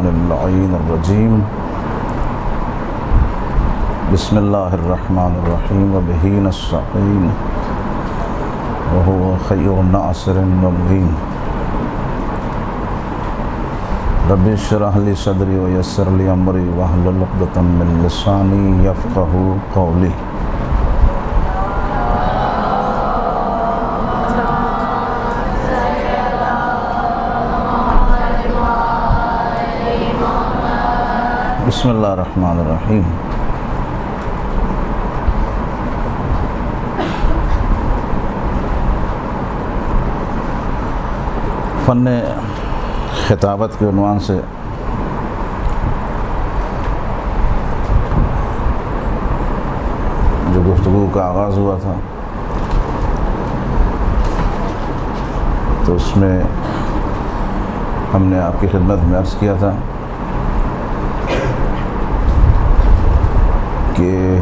اللعین الرجیم بسم اللہ الرحمن الرحیم وبہ نستعین وہو خیر ناصر ومعین رب اشرح لی صدری ویسر لی امری واحلل عقدۃ من لسانی یفقہوا قولی۔ بسم اللہ الرحمن الرحیم۔ فن خطابت کے عنوان سے جو گفتگو کا آغاز ہوا تھا تو اس میں ہم نے آپ کی خدمت میں عرض کیا تھا کہ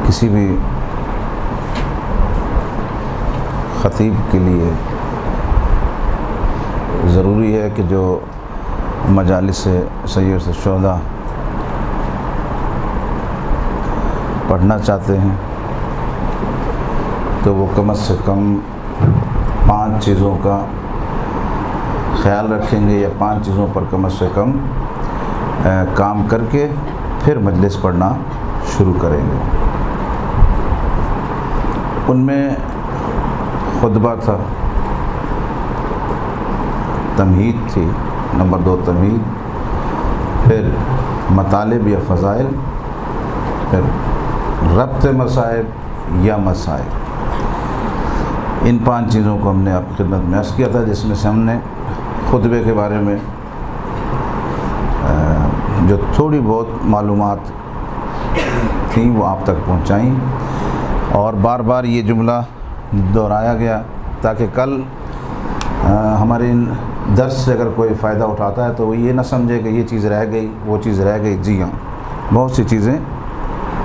کسی بھی خطیب کے لیے ضروری ہے کہ جو مجالس سید الشہداء پڑھنا چاہتے ہیں تو وہ کم از کم 5 چیزوں کا خیال رکھیں گے یا 5 چیزوں پر کم از کم کام کر کے پھر مجلس پڑھنا شروع کریں گے۔ ان میں خطبہ تھا، تمہید تھی، نمبر 2 تمہید، پھر مطالب یا فضائل، پھر ربط مصائب یا مصائب۔ ان 5 چیزوں کو ہم نے آپ کی خدمت میں عرض کیا تھا، جس میں سے ہم نے خطبے کے بارے میں جو تھوڑی بہت معلومات تھیں وہ آپ تک پہنچائیں، اور بار بار یہ جملہ دہرایا گیا تاکہ کل ہمارے ان درس سے اگر کوئی فائدہ اٹھاتا ہے تو وہ یہ نہ سمجھے کہ یہ چیز رہ گئی، وہ چیز رہ گئی۔ جی ہاں، بہت سی چیزیں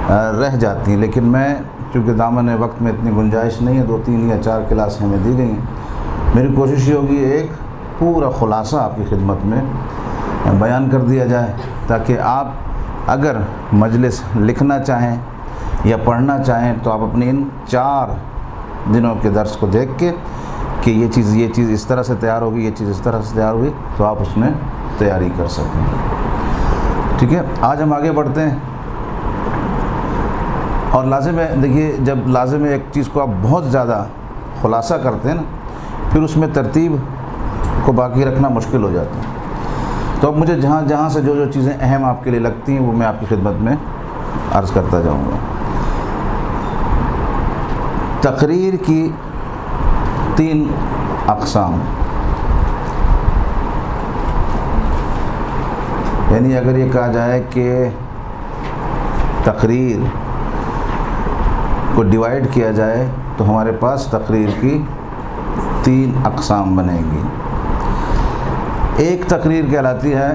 رہ جاتی ہیں، لیکن میں چونکہ دامن وقت میں اتنی گنجائش نہیں ہے، 2 3 یا 4 کلاسیں ہمیں دی گئی ہیں، میری کوشش یہ ہوگی ایک پورا خلاصہ آپ کی خدمت میں بیان کر دیا جائے تاکہ آپ اگر مجلس لکھنا چاہیں یا پڑھنا چاہیں تو آپ اپنی ان 4 دنوں کے درس کو دیکھ کے کہ یہ چیز اس طرح سے تیار ہوگی، یہ چیز اس طرح سے تیار ہوگی، تو آپ اس میں تیاری کر سکیں۔ ٹھیک ہے، آج ہم آگے بڑھتے ہیں، اور لازم ہے، دیکھیے جب لازم ہے ایک چیز کو آپ بہت زیادہ خلاصہ کرتے ہیں نا، پھر اس میں ترتیب کو باقی رکھنا مشکل ہو جاتا ہے۔ تو اب مجھے جہاں سے جو چیزیں اہم آپ کے لیے لگتی ہیں وہ میں آپ کی خدمت میں عرض کرتا جاؤں گا۔ تقریر کی 3 اقسام، یعنی اگر یہ کہا جائے کہ تقریر کو ڈیوائیڈ کیا جائے تو ہمارے پاس تقریر کی 3 اقسام بنیں گی۔ ایک تقریر کہلاتی ہے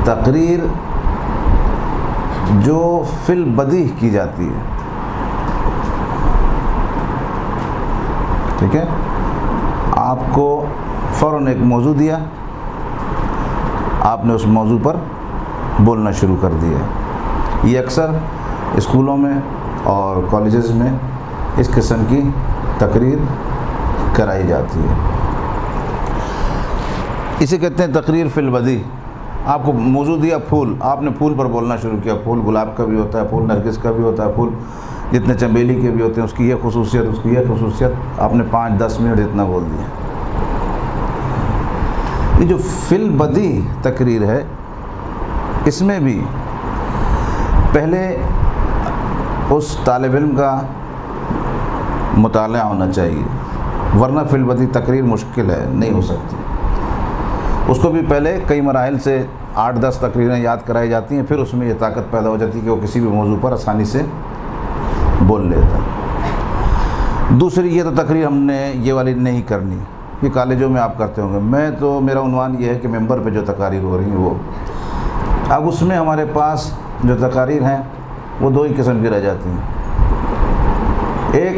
تقریر جو فی البدیہہ کی جاتی ہے، ٹھیک ہے، آپ کو فوراً ایک موضوع دیا، آپ نے اس موضوع پر بولنا شروع کر دیا۔ یہ اکثر اسکولوں میں اور کالجز میں اس قسم کی تقریر کرائی جاتی ہے، اسے کہتے ہیں تقریر فی البدیہہ۔ آپ کو موضوع دیا پھول، آپ نے پھول پر بولنا شروع کیا، پھول گلاب کا بھی ہوتا ہے، پھول نرگس کا بھی ہوتا ہے، پھول جتنے چنبیلی کے بھی ہوتے ہیں، اس کی یہ خصوصیت، اس کی یہ خصوصیت، آپ نے 5-10 منٹ اتنا بول دیا۔ یہ جو فی البدیہہ تقریر ہے، اس میں بھی پہلے اس طالب علم کا مطالعہ ہونا چاہیے، ورنہ فی البدیہہ تقریر مشکل ہے، نہیں ہو سکتی۔ اس کو بھی پہلے کئی مراحل سے 8-10 تقریریں یاد کرائی جاتی ہیں، پھر اس میں یہ طاقت پیدا ہو جاتی ہے کہ وہ کسی بھی موضوع پر آسانی سے بول لیتا ہے۔ دوسری یہ تو تقریر ہم نے یہ والی نہیں کرنی، یہ کالجوں میں آپ کرتے ہوں گے، میرا عنوان یہ ہے کہ ممبر پہ جو تقاریر ہو رہی ہیں وہ، اب اس میں ہمارے پاس جو تقاریر ہیں وہ 2 ہی قسم کی رہ جاتی ہیں۔ ایک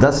10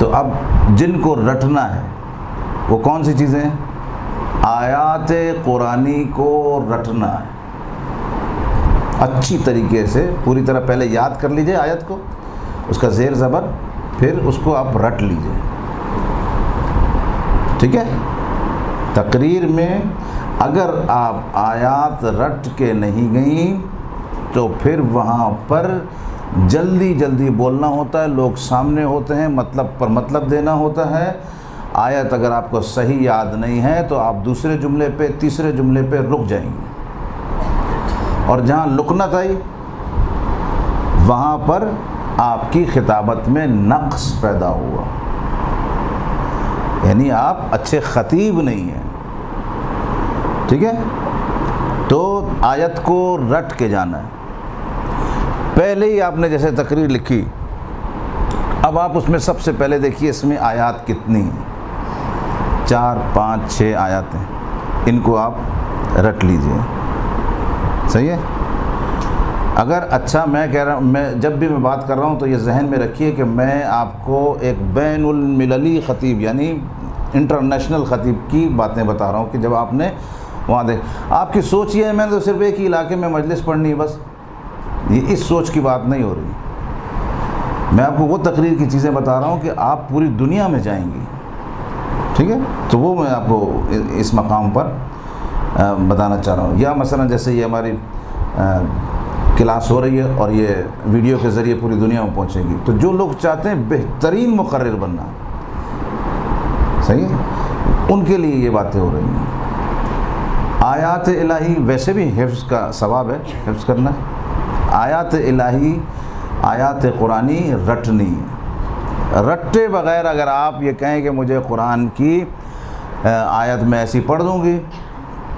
تو اب جن کو رٹنا ہے وہ کون سی چیزیں ہیں؟ آیات قرآنی کو رٹنا ہے اچھی طریقے سے، پوری طرح پہلے یاد کر لیجئے آیت کو، اس کا زیر زبر، پھر اس کو آپ رٹ لیجئے، ٹھیک ہے؟ تقریر میں اگر آپ آیات رٹ کے نہیں گئیں تو پھر وہاں پر جلدی جلدی بولنا ہوتا ہے، لوگ سامنے ہوتے ہیں، مطلب پر مطلب دینا ہوتا ہے۔ آیت اگر آپ کو صحیح یاد نہیں ہے تو آپ دوسرے جملے پہ، تیسرے جملے پہ رک جائیں گے، اور جہاں لکنت آئی وہاں پر آپ کی خطابت میں نقص پیدا ہوا، یعنی آپ اچھے خطیب نہیں ہیں، ٹھیک ہے؟ تو آیت کو رٹ کے جانا ہے۔ پہلے ہی آپ نے جیسے تقریر لکھی، اب آپ اس میں سب سے پہلے دیکھیے اس میں آیات کتنی ہیں، 4 5 6 آیات ہیں، ان کو آپ رٹ لیجئے، صحیح ہے؟ اگر اچھا میں کہہ رہا ہوں، میں جب بھی میں بات کر رہا ہوں تو یہ ذہن میں رکھیے کہ میں آپ کو ایک بین المللی خطیب یعنی انٹرنیشنل خطیب کی باتیں بتا رہا ہوں کہ جب آپ نے وہاں آپ کی سوچ یہ ہے میں نے تو صرف ایک ہی علاقے میں مجلس پڑھنی ہے بس، یہ اس سوچ کی بات نہیں ہو رہی، میں آپ کو وہ تقریر کی چیزیں بتا رہا ہوں کہ آپ پوری دنیا میں جائیں گی، ٹھیک ہے؟ تو وہ میں آپ کو اس مقام پر بتانا چاہ رہا ہوں۔ یا مثلا جیسے یہ ہماری کلاس ہو رہی ہے اور یہ ویڈیو کے ذریعے پوری دنیا میں پہنچے گی، تو جو لوگ چاہتے ہیں بہترین مقرر بننا، صحیح ہے، ان کے لیے یہ باتیں ہو رہی ہیں۔ آیات الہی ویسے بھی حفظ کا ثواب ہے، حفظ کرنا ہے۔ آیات الہی، آیات قرآنی رٹنی، رٹے بغیر اگر آپ یہ کہیں کہ مجھے قرآن کی آیت میں ایسی پڑھ دوں گی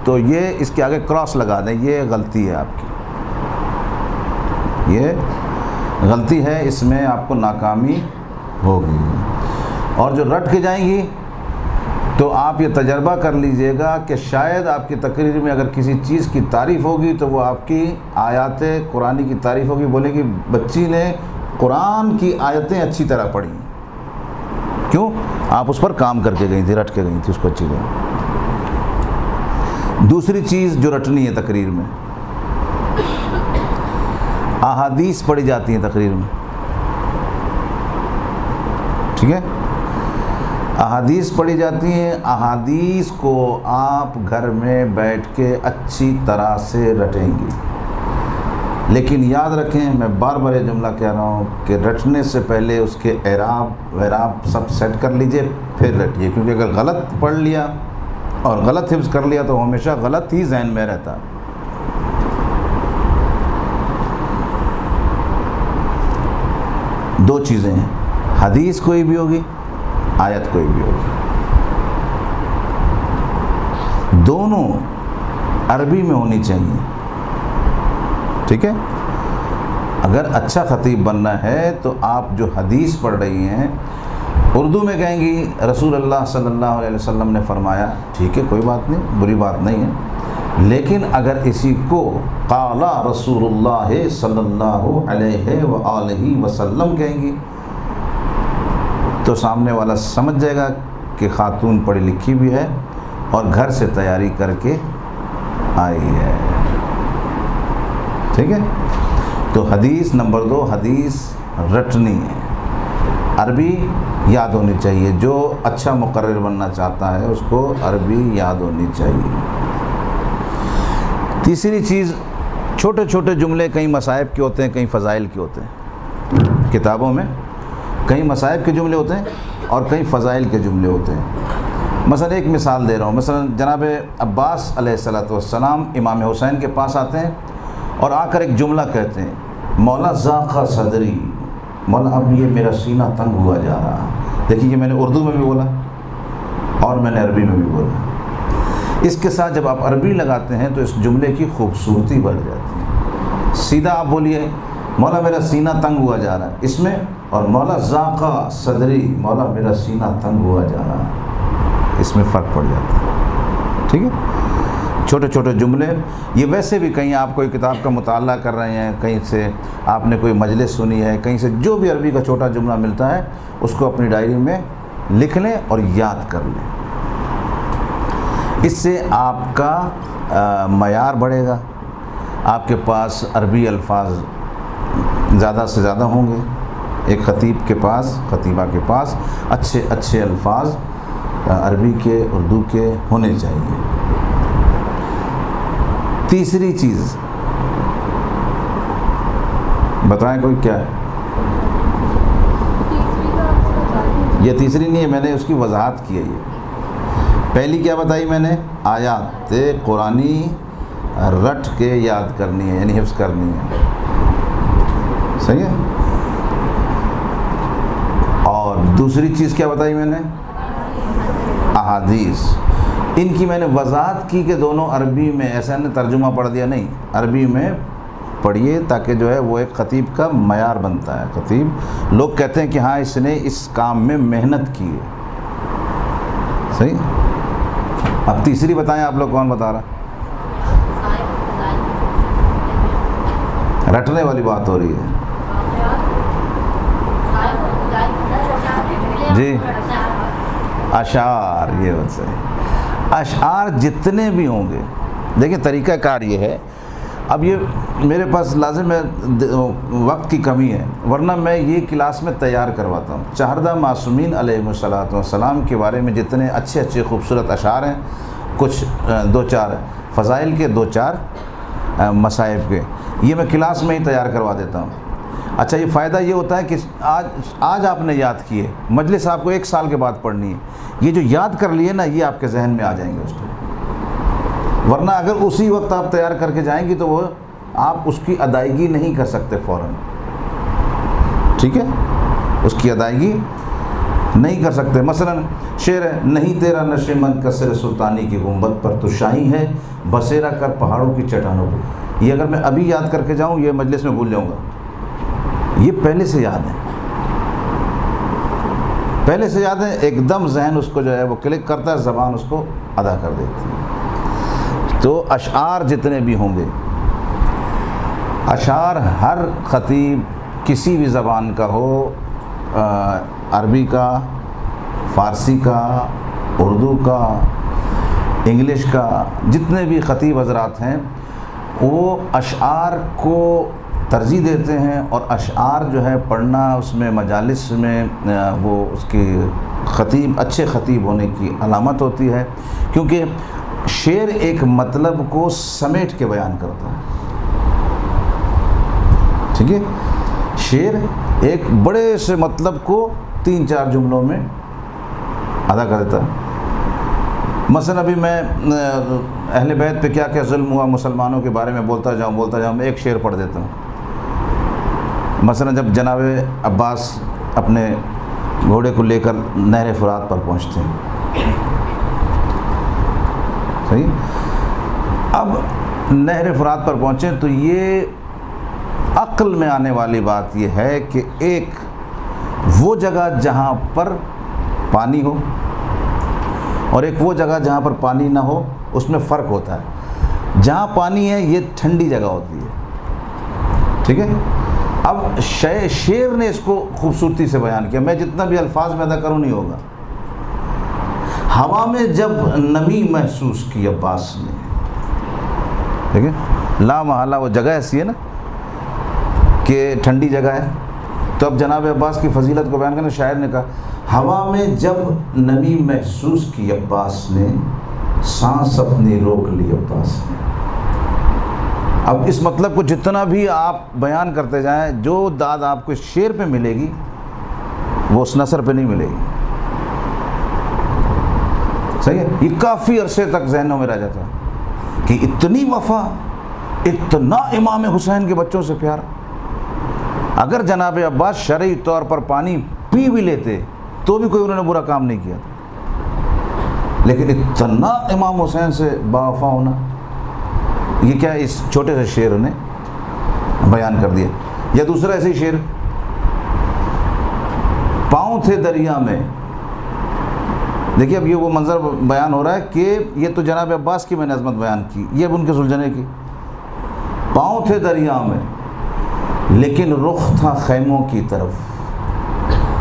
تو یہ اس کے آگے کراس لگا دیں، یہ غلطی ہے آپ کی، یہ غلطی ہے، اس میں آپ کو ناکامی ہوگی۔ اور جو رٹ کے جائیں گی تو آپ یہ تجربہ کر لیجئے گا کہ شاید آپ کی تقریر میں اگر کسی چیز کی تعریف ہوگی تو وہ آپ کی آیات قرآنی کی تعریف ہوگی، بولے کہ بچی نے قرآن کی آیتیں اچھی طرح پڑھی، کیوں؟ آپ اس پر کام کر کے گئی تھی، رٹ کے گئی تھی اس کو اچھی طرح۔ دوسری چیز جو رٹنی ہے تقریر میں، احادیث پڑھی جاتی ہیں تقریر میں، ٹھیک ہے؟ احادیث پڑھی جاتی ہیں، احادیث کو آپ گھر میں بیٹھ کے اچھی طرح سے رٹیں گی، لیکن یاد رکھیں، میں بار بار یہ جملہ کہہ رہا ہوں کہ رٹنے سے پہلے اس کے اعراب وعراب سب سیٹ کر لیجئے پھر رٹیے، کیونکہ اگر غلط پڑھ لیا اور غلط حفظ کر لیا تو ہمیشہ غلط ہی ذہن میں رہتا۔ دو چیزیں ہیں، حدیث کوئی بھی ہوگی، آیت کوئی بھی ہوگی، دونوں عربی میں ہونی چاہیے، ٹھیک ہے؟ اگر اچھا خطیب بننا ہے تو آپ جو حدیث پڑھ رہی ہیں اردو میں کہیں گی رسول اللہ صلی اللہ علیہ وسلم نے فرمایا، ٹھیک ہے، کوئی بات نہیں، بری بات نہیں ہے، لیکن اگر اسی کو قال رسول اللہ صلی اللہ علیہ وآلہ وسلم کہیں گی تو سامنے والا سمجھ جائے گا کہ خاتون پڑھی لکھی بھی ہے اور گھر سے تیاری کر کے آئی ہے، ٹھیک ہے؟ تو حدیث نمبر 2، حدیث رٹنی ہے، عربی یاد ہونی چاہیے، جو اچھا مقرر بننا چاہتا ہے اس کو عربی یاد ہونی چاہیے۔ تیسری چیز، چھوٹے چھوٹے جملے کئی مصائب کے ہوتے ہیں، کئی فضائل کے ہوتے ہیں، کتابوں میں کئی مصائب کے جملے ہوتے ہیں اور کئی فضائل کے جملے ہوتے ہیں۔ مثلا ایک مثال دے رہا ہوں، مثلا جناب عباس علیہ السلام امام حسین کے پاس آتے ہیں اور آ کر ایک جملہ کہتے ہیں، مولا ذاق صدری، مولا اب یہ میرا سینہ تنگ ہوا جا رہا۔ دیکھیے کہ میں نے اردو میں بھی بولا اور میں نے عربی میں بھی بولا، اس کے ساتھ جب آپ عربی لگاتے ہیں تو اس جملے کی خوبصورتی بڑھ جاتی ہے۔ سیدھا آپ بولیے مولا میرا سینہ تنگ ہوا جا رہا ہے اس میں، اور مولا ذاق صدری، مولا میرا سینہ تنگ ہوا جا رہا ہے، اس میں فرق پڑ جاتا ہے، ٹھیک ہے؟ چھوٹے چھوٹے جملے، یہ ویسے بھی کہیں آپ کوئی کتاب کا مطالعہ کر رہے ہیں، کہیں سے آپ نے کوئی مجلس سنی ہے، کہیں سے جو بھی عربی کا چھوٹا جملہ ملتا ہے اس کو اپنی ڈائری میں لکھ لیں اور یاد کر لیں۔ اس سے آپ کا معیار بڑھے گا، آپ کے پاس عربی الفاظ زیادہ سے زیادہ ہوں گے۔ ایک خطیب کے پاس، خطیبہ کے پاس اچھے اچھے الفاظ عربی کے، اردو کے ہونے چاہیے۔ تیسری چیز بتائیں کوئی کیا ہے؟ یہ تیسری نہیں ہے، میں نے اس کی وضاحت کی ہے۔ یہ پہلی کیا بتائی میں نے؟ آیات قرآنی رٹ کے یاد کرنی ہے، یعنی حفظ کرنی ہے، صحیح ہے۔ اور دوسری چیز کیا بتائی میں نے؟ احادیث۔ ان کی میں نے وضاحت کی کہ دونوں عربی میں، ایسا نے ترجمہ پڑھ دیا نہیں، عربی میں پڑھیے تاکہ جو ہے وہ ایک خطیب کا معیار بنتا ہے۔ خطیب لوگ کہتے ہیں کہ ہاں اس نے اس کام میں محنت کی ہے، صحیح۔ اب تیسری بتائیں آپ لوگ، کون بتا رہا؟ رٹنے والی بات ہو رہی ہے جی۔ اشعار، یہ بات صحیح۔ اشعار جتنے بھی ہوں گے، دیکھیں طریقہ کار یہ ہے، اب یہ میرے پاس لازم ہے، وقت کی کمی ہے، ورنہ میں یہ کلاس میں تیار کرواتا ہوں۔ چہاردہ معصومین علیہ السلام کے بارے میں جتنے اچھے اچھے خوبصورت اشعار ہیں، کچھ دو چار فضائل کے، دو چار مصائب کے، یہ میں کلاس میں ہی تیار کروا دیتا ہوں۔ اچھا، یہ فائدہ یہ ہوتا ہے کہ آج آپ نے یاد کیے، مجلس آپ کو 1 سال کے بعد پڑھنی ہے، یہ جو یاد کر لیے نا، یہ آپ کے ذہن میں آ جائیں گے اس ٹائم۔ ورنہ اگر اسی وقت آپ تیار کر کے جائیں گی تو وہ آپ اس کی ادائیگی نہیں کر سکتے فوراً، ٹھیک ہے، اس کی ادائیگی نہیں کر سکتے۔ مثلا شعر ہے، نہیں تیرا نشیمن کسر سلطانی کی گنبد پر تو شاہی ہے، بسیرا کر پہاڑوں کی چٹانوں پر۔ یہ اگر میں ابھی یاد کر کے جاؤں، یہ مجلس میں بھول جاؤں گا، یہ پہلے سے یاد ہے، پہلے سے یاد ہے، ایک دم ذہن اس کو جو ہے وہ کلک کرتا ہے، زبان اس کو ادا کر دیتی ہے۔ تو اشعار جتنے بھی ہوں گے، اشعار ہر خطیب کسی بھی زبان کا ہو، عربی کا، فارسی کا، اردو کا، انگلش کا، جتنے بھی خطیب حضرات ہیں وہ اشعار کو ترجیح دیتے ہیں، اور اشعار جو ہے پڑھنا، اس میں مجالس میں وہ اس کی خطیب، اچھے خطیب ہونے کی علامت ہوتی ہے، کیونکہ شعر ایک مطلب کو سمیٹ کے بیان کرتا ہے، ٹھیک ہے۔ شعر ایک بڑے سے مطلب کو 3-4 جملوں میں ادا کر دیتا ہے۔ مثلا ابھی میں اہل بیت پہ کیا کیا ظلم ہوا مسلمانوں کے بارے میں بولتا جاؤں، میں ایک شعر پڑھ دیتا ہوں۔ مثلا جب جناب عباس اپنے گھوڑے کو لے کر نہر فرات پر پہنچتے ہیں، صحیح، اب نہر فرات پر پہنچے تو یہ عقل میں آنے والی بات یہ ہے کہ ایک وہ جگہ جہاں پر پانی ہو اور ایک وہ جگہ جہاں پر پانی نہ ہو، اس میں فرق ہوتا ہے۔ جہاں پانی ہے یہ ٹھنڈی جگہ ہوتی ہے، ٹھیک ہے۔ اب شعر نے اس کو خوبصورتی سے بیان کیا، میں جتنا بھی الفاظ میں ادا کروں نہیں ہوگا۔ ہوا میں جب نمی محسوس کی عباس نے، ٹھیک ہے، لا محالہ وہ جگہ ایسی ہے نا کہ ٹھنڈی جگہ ہے، تو اب جناب عباس کی فضیلت کو بیان کرنے شاعر نے کہا، ہوا میں جب نمی محسوس کی عباس نے، سانس اپنی روک لی عباس نے۔ اب اس مطلب کو جتنا بھی آپ بیان کرتے جائیں، جو داد آپ کو شعر پہ ملے گی وہ اس نثر پہ نہیں ملے گی، صحیح ہے۔ یہ کافی عرصے تک ذہنوں میں رہ جاتا ہے کہ اتنی وفا، اتنا امام حسین کے بچوں سے پیار۔ اگر جناب عباس شرعی طور پر پانی پی بھی لیتے تو بھی کوئی انہوں نے برا کام نہیں کیا تھا، لیکن اتنا امام حسین سے باوفا ہونا، یہ کیا اس چھوٹے سے شعر نے بیان کر دیا۔ یا دوسرا ایسے ہی شعر، پاؤں تھے دریا میں، دیکھیے اب یہ وہ منظر بیان ہو رہا ہے کہ یہ تو جناب عباس کی میں نے عظمت بیان کی، یہ اب ان کے سلجھنے کی. پاؤں تھے دریا میں لیکن رخ تھا خیموں کی طرف.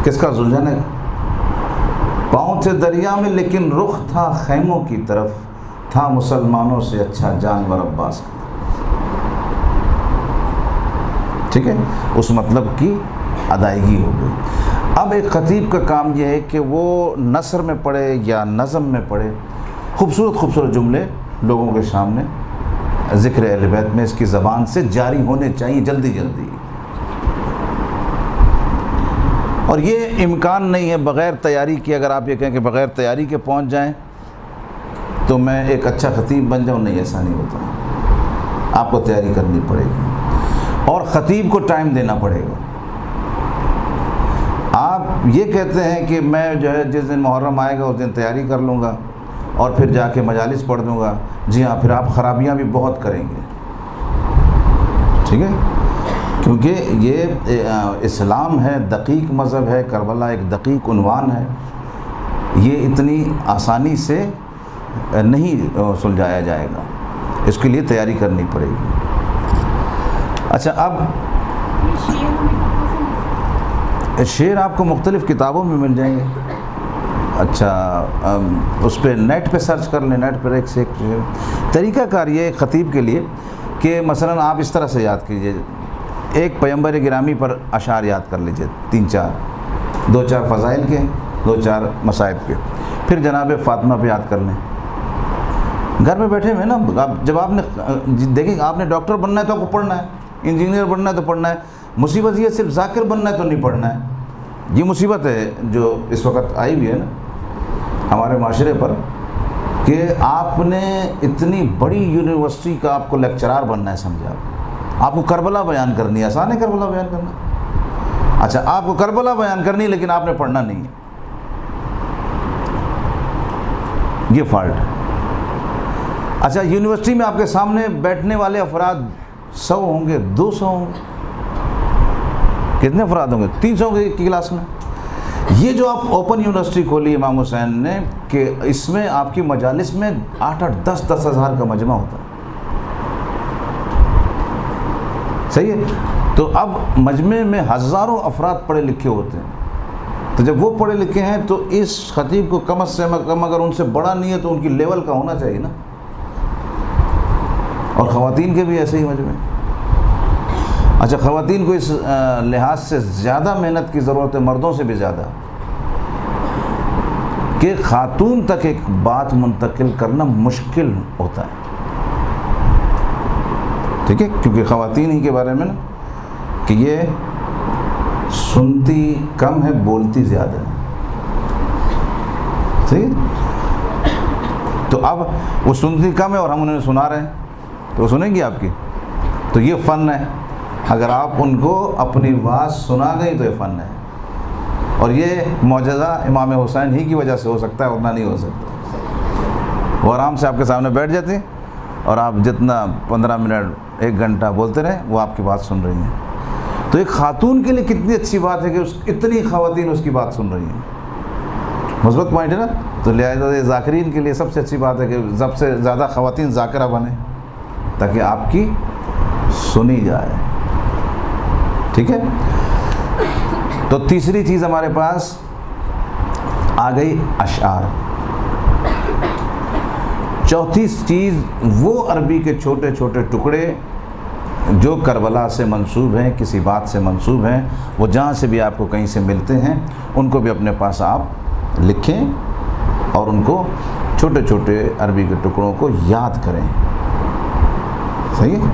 کس کا؟ سلجھنے کا. پاؤں تھے دریا میں لیکن رخ تھا خیموں کی طرف، تھا مسلمانوں سے اچھا جانور عباس کا. ٹھیک ہے، اس مطلب کی ادائیگی ہو گئی. اب ایک خطیب کا کام یہ ہے کہ وہ نثر میں پڑھے یا نظم میں پڑھے خوبصورت خوبصورت جملے لوگوں کے سامنے ذکر اہل بیت میں اس کی زبان سے جاری ہونے چاہیے جلدی جلدی. اور یہ امکان نہیں ہے بغیر تیاری کے. اگر آپ یہ کہیں کہ بغیر تیاری کے پہنچ جائیں تو میں ایک اچھا خطیب بن جاؤں، نہیں، ایسا نہیں ہوتا. آپ کو تیاری کرنی پڑے گی اور خطیب کو ٹائم دینا پڑے گا. آپ یہ کہتے ہیں کہ میں جو ہے جس دن محرم آئے گا اس دن تیاری کر لوں گا اور پھر جا کے مجالس پڑھ دوں گا. جی ہاں، پھر آپ خرابیاں بھی بہت کریں گے. ٹھیک ہے، کیونکہ یہ اسلام ہے، دقیق مذہب ہے. کربلا ایک دقیق عنوان ہے، یہ اتنی آسانی سے نہیں سلجھایا جائے گا. اس کے لیے تیاری کرنی پڑے گی. اچھا، اب شعر آپ کو مختلف کتابوں میں مل جائیں گے. اچھا، اس پہ نیٹ پہ سرچ کر لیں، نیٹ پر ایک سے ایک شعر. طریقہ کار یہ ہے خطیب کے لیے کہ مثلا آپ اس طرح سے یاد کیجئے، ایک پیغمبر گرامی پر اشعار یاد کر لیجئے، 3-4، 2-4 فضائل کے، 2-4 مصائب کے. پھر جناب فاطمہ پہ یاد کر لیں. گھر میں بیٹھے ہوئے نا، جب آپ نے دیکھیں آپ نے ڈاکٹر بننا ہے تو آپ کو پڑھنا ہے، انجینئر بننا ہے تو پڑھنا ہے. مصیبت یہ صرف ذاکر بننا ہے تو نہیں پڑھنا ہے. یہ مصیبت ہے جو اس وقت آئی ہوئی ہے نا ہمارے معاشرے پر، کہ آپ نے اتنی بڑی یونیورسٹی کا آپ کو لیکچرار بننا ہے. سمجھے آپ کو کربلا بیان کرنی ہے. آسان ہے کربلا بیان کرنا؟ اچھا، آپ کو کربلا بیان کرنی ہے لیکن آپ نے پڑھنا نہیں ہے. یہ فالٹ ہے. اچھا، یونیورسٹی میں آپ کے سامنے بیٹھنے والے افراد 100 ہوں گے، 200 ہوں گے، کتنے افراد ہوں گے؟ 300 ہوں گے کی کلاس میں. یہ جو آپ اوپن یونیورسٹی کھولی امام حسین نے کہ اس میں آپ کی مجالس میں 8-8 10-10 ہزار کا مجمع ہوتا ہے. صحیح ہے. تو اب مجمع میں ہزاروں افراد پڑھے لکھے ہوتے ہیں. تو جب وہ پڑھے لکھے ہیں تو اس خطیب کو کم سے کم اگر ان سے بڑا نہیں ہے تو ان کی لیول کا ہونا چاہیے نا. اور خواتین کے بھی ایسے ہی مجمع. اچھا، خواتین کو اس لحاظ سے زیادہ محنت کی ضرورت ہے مردوں سے بھی زیادہ، کہ خاتون تک ایک بات منتقل کرنا مشکل ہوتا ہے. ٹھیک ہے، کیونکہ خواتین ہی کے بارے میں نا کہ یہ سنتی کم ہے، بولتی زیادہ ہے. صحیح. تو اب وہ سنتی کم ہے اور ہم انہیں سنا رہے ہیں تو وہ سنیں گی آپ کی. تو یہ فن ہے. اگر آپ ان کو اپنی بات سنا گئی تو یہ فن ہے. اور یہ معجزہ امام حسین ہی کی وجہ سے ہو سکتا ہے، ورنہ نہیں ہو سکتا. وہ آرام سے آپ کے سامنے بیٹھ جاتے ہیں اور آپ جتنا 15 منٹ 1 گھنٹہ بولتے رہیں وہ آپ کی بات سن رہی ہیں. تو ایک خاتون کے لیے کتنی اچھی بات ہے کہ اتنی خواتین اس کی بات سن رہی ہیں. مثبت پوائنٹ ہے نا. تو لہٰذا ذاکرین کے لیے سب سے اچھی بات ہے کہ سب سے زیادہ خواتین ذاکرہ بنیں تاکہ آپ کی سنی جائے. ٹھیک ہے. تو تیسری چیز ہمارے پاس آ گئی اشعار. چوتھی چیز وہ عربی کے چھوٹے چھوٹے ٹکڑے جو کربلا سے منسوب ہیں، کسی بات سے منسوب ہیں، وہ جہاں سے بھی آپ کو کہیں سے ملتے ہیں ان کو بھی اپنے پاس آپ لکھیں اور ان کو چھوٹے چھوٹے عربی کے ٹکڑوں کو یاد کریں. صحیح ہے.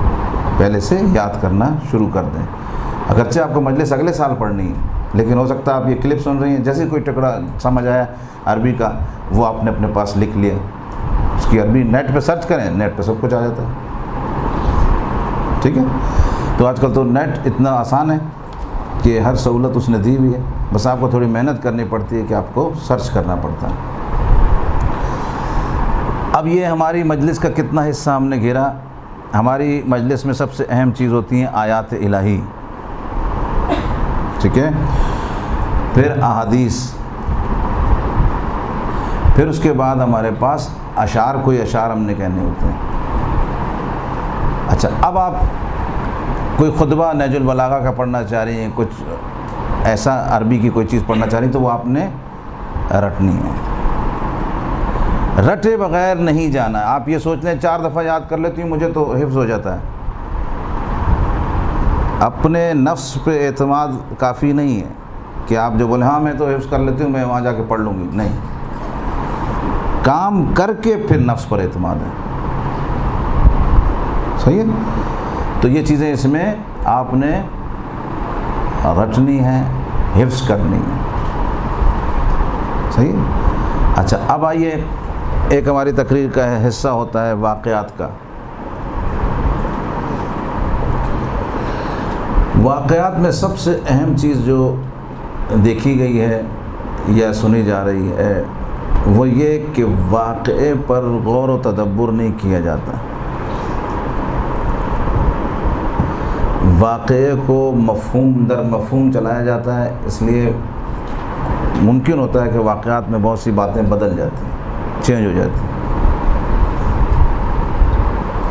پہلے سے یاد کرنا شروع کر دیں. اگرچہ آپ کو مجلس اگلے سال پڑھنی ہے لیکن ہو سکتا ہے آپ یہ کلپ سن رہی ہیں، جیسے کوئی ٹکڑا سمجھ آیا عربی کا وہ آپ نے اپنے پاس لکھ لیا. اس کی عربی نیٹ پہ سرچ کریں، نیٹ پہ سب کچھ آ جاتا ہے. ٹھیک ہے. تو آج کل تو نیٹ اتنا آسان ہے کہ ہر سہولت اس نے دی ہوئی ہے، بس آپ کو تھوڑی محنت کرنی پڑتی ہے کہ آپ کو سرچ کرنا پڑتا ہے. اب یہ ہماری مجلس کا کتنا حصہ ہم نے گھیرا. ہماری مجلس میں سب سے اہم چیز ہوتی ہیں آیات الہی. ٹھیک ہے. پھر احادیث، پھر اس کے بعد ہمارے پاس اشعار، کوئی اشعار ہم نے کہنے ہوتے ہیں۔ اچھا، اب آپ کوئی خطبہ نہج البلاغہ کا پڑھنا چاہ رہی ہیں، کچھ ایسا عربی کی کوئی چیز پڑھنا چاہ رہی ہیں، تو وہ آپ نے رٹنی ہے، رٹے بغیر نہیں جانا۔ آپ یہ سوچ لیں 4 دفعہ یاد کر لیتی ہوں مجھے تو حفظ ہو جاتا ہے، اپنے نفس پہ اعتماد کافی نہیں ہے کہ آپ جو بولیں ہاں میں تو حفظ کر لیتی ہوں، میں وہاں جا کے پڑھ لوں گی، نہیں، کام کر کے پھر نفس پر اعتماد ہے، صحیح ہے؟ تو یہ چیزیں اس میں آپ نے رٹنی ہے، حفظ کرنی ہے، صحیح ہے؟ اچھا، اب آئیے، ایک ہماری تقریر کا حصہ ہوتا ہے واقعات کا۔ واقعات میں سب سے اہم چیز جو دیکھی گئی ہے یا سنی جا رہی ہے وہ یہ کہ واقعے پر غور و تدبر نہیں کیا جاتا، واقعے کو مفہوم در مفہوم چلایا جاتا ہے، اس لیے ممکن ہوتا ہے کہ واقعات میں بہت سی باتیں بدل جاتی ہیں، چینج ہو جاتی ہیں،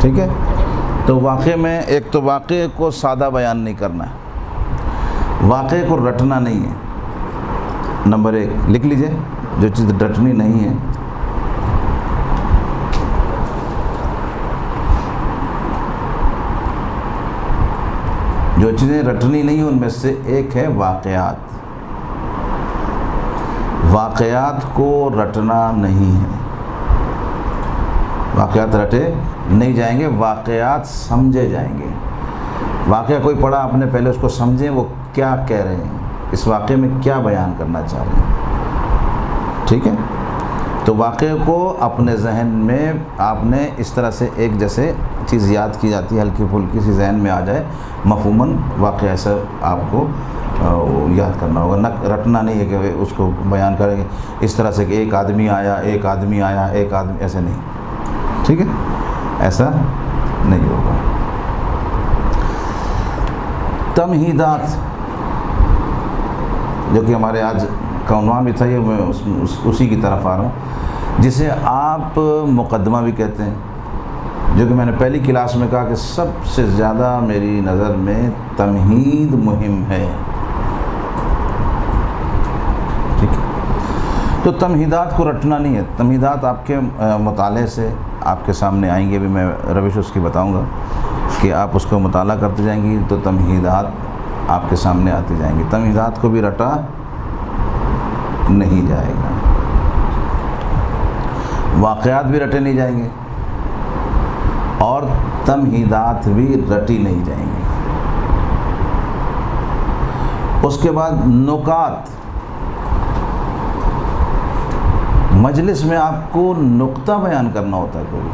ٹھیک ہے؟ تو واقعے میں ایک تو واقعے کو سادہ بیان نہیں کرنا ہے، واقعے کو رٹنا نہیں ہے، نمبر 1 لکھ لیجئے، جو چیز رٹنی نہیں ہے۔ جو چیزیں رٹنی نہیں ہیں ان میں سے ایک ہے واقعات۔ واقعات کو رٹنا نہیں ہے، واقعات رٹے نہیں جائیں گے، واقعات سمجھے جائیں گے۔ واقعہ کوئی پڑھا آپ نے، پہلے اس کو سمجھیں وہ کیا کہہ رہے ہیں، اس واقعے میں کیا بیان کرنا چاہ رہے ہیں، ٹھیک ہے؟ تو واقعے کو اپنے ذہن میں آپ نے اس طرح سے ایک جیسے چیز یاد کی جاتی ہے، ہلکی پھلکی سی ذہن میں آ جائے، مفہوماً واقعہ ایسا آپ کو یاد کرنا ہوگا، نہ رٹنا نہیں ہے کہ اس کو بیان کریں گے اس طرح سے کہ ایک آدمی آیا، ایسے نہیں، ٹھیک ہے؟ ایسا نہیں ہوگا۔ تمہیدات، جو کہ ہمارے آج کا عنوان بھی تھا، یہ میں اسی کی طرف آ رہا ہوں، جسے آپ مقدمہ بھی کہتے ہیں، جو کہ میں نے پہلی کلاس میں کہا کہ سب سے زیادہ میری نظر میں تمہید مہم ہے، ٹھیک ہے؟ تو تمہیدات کو رٹنا نہیں ہے، تمہیدات آپ کے مطالعے سے آپ کے سامنے آئیں گے، بھی میں روش اس کی بتاؤں گا کہ آپ اس کو مطالعہ کرتے جائیں گی تو تمہیدات آپ کے سامنے آتی جائیں گی۔ تمہیدات کو بھی رٹا نہیں جائے گا، واقعات بھی رٹے نہیں جائیں گے اور تمہیدات بھی رٹی نہیں جائیں گی۔ اس کے بعد نکات، مجلس میں آپ کو نقطہ بیان کرنا ہوتا ہے کوئی۔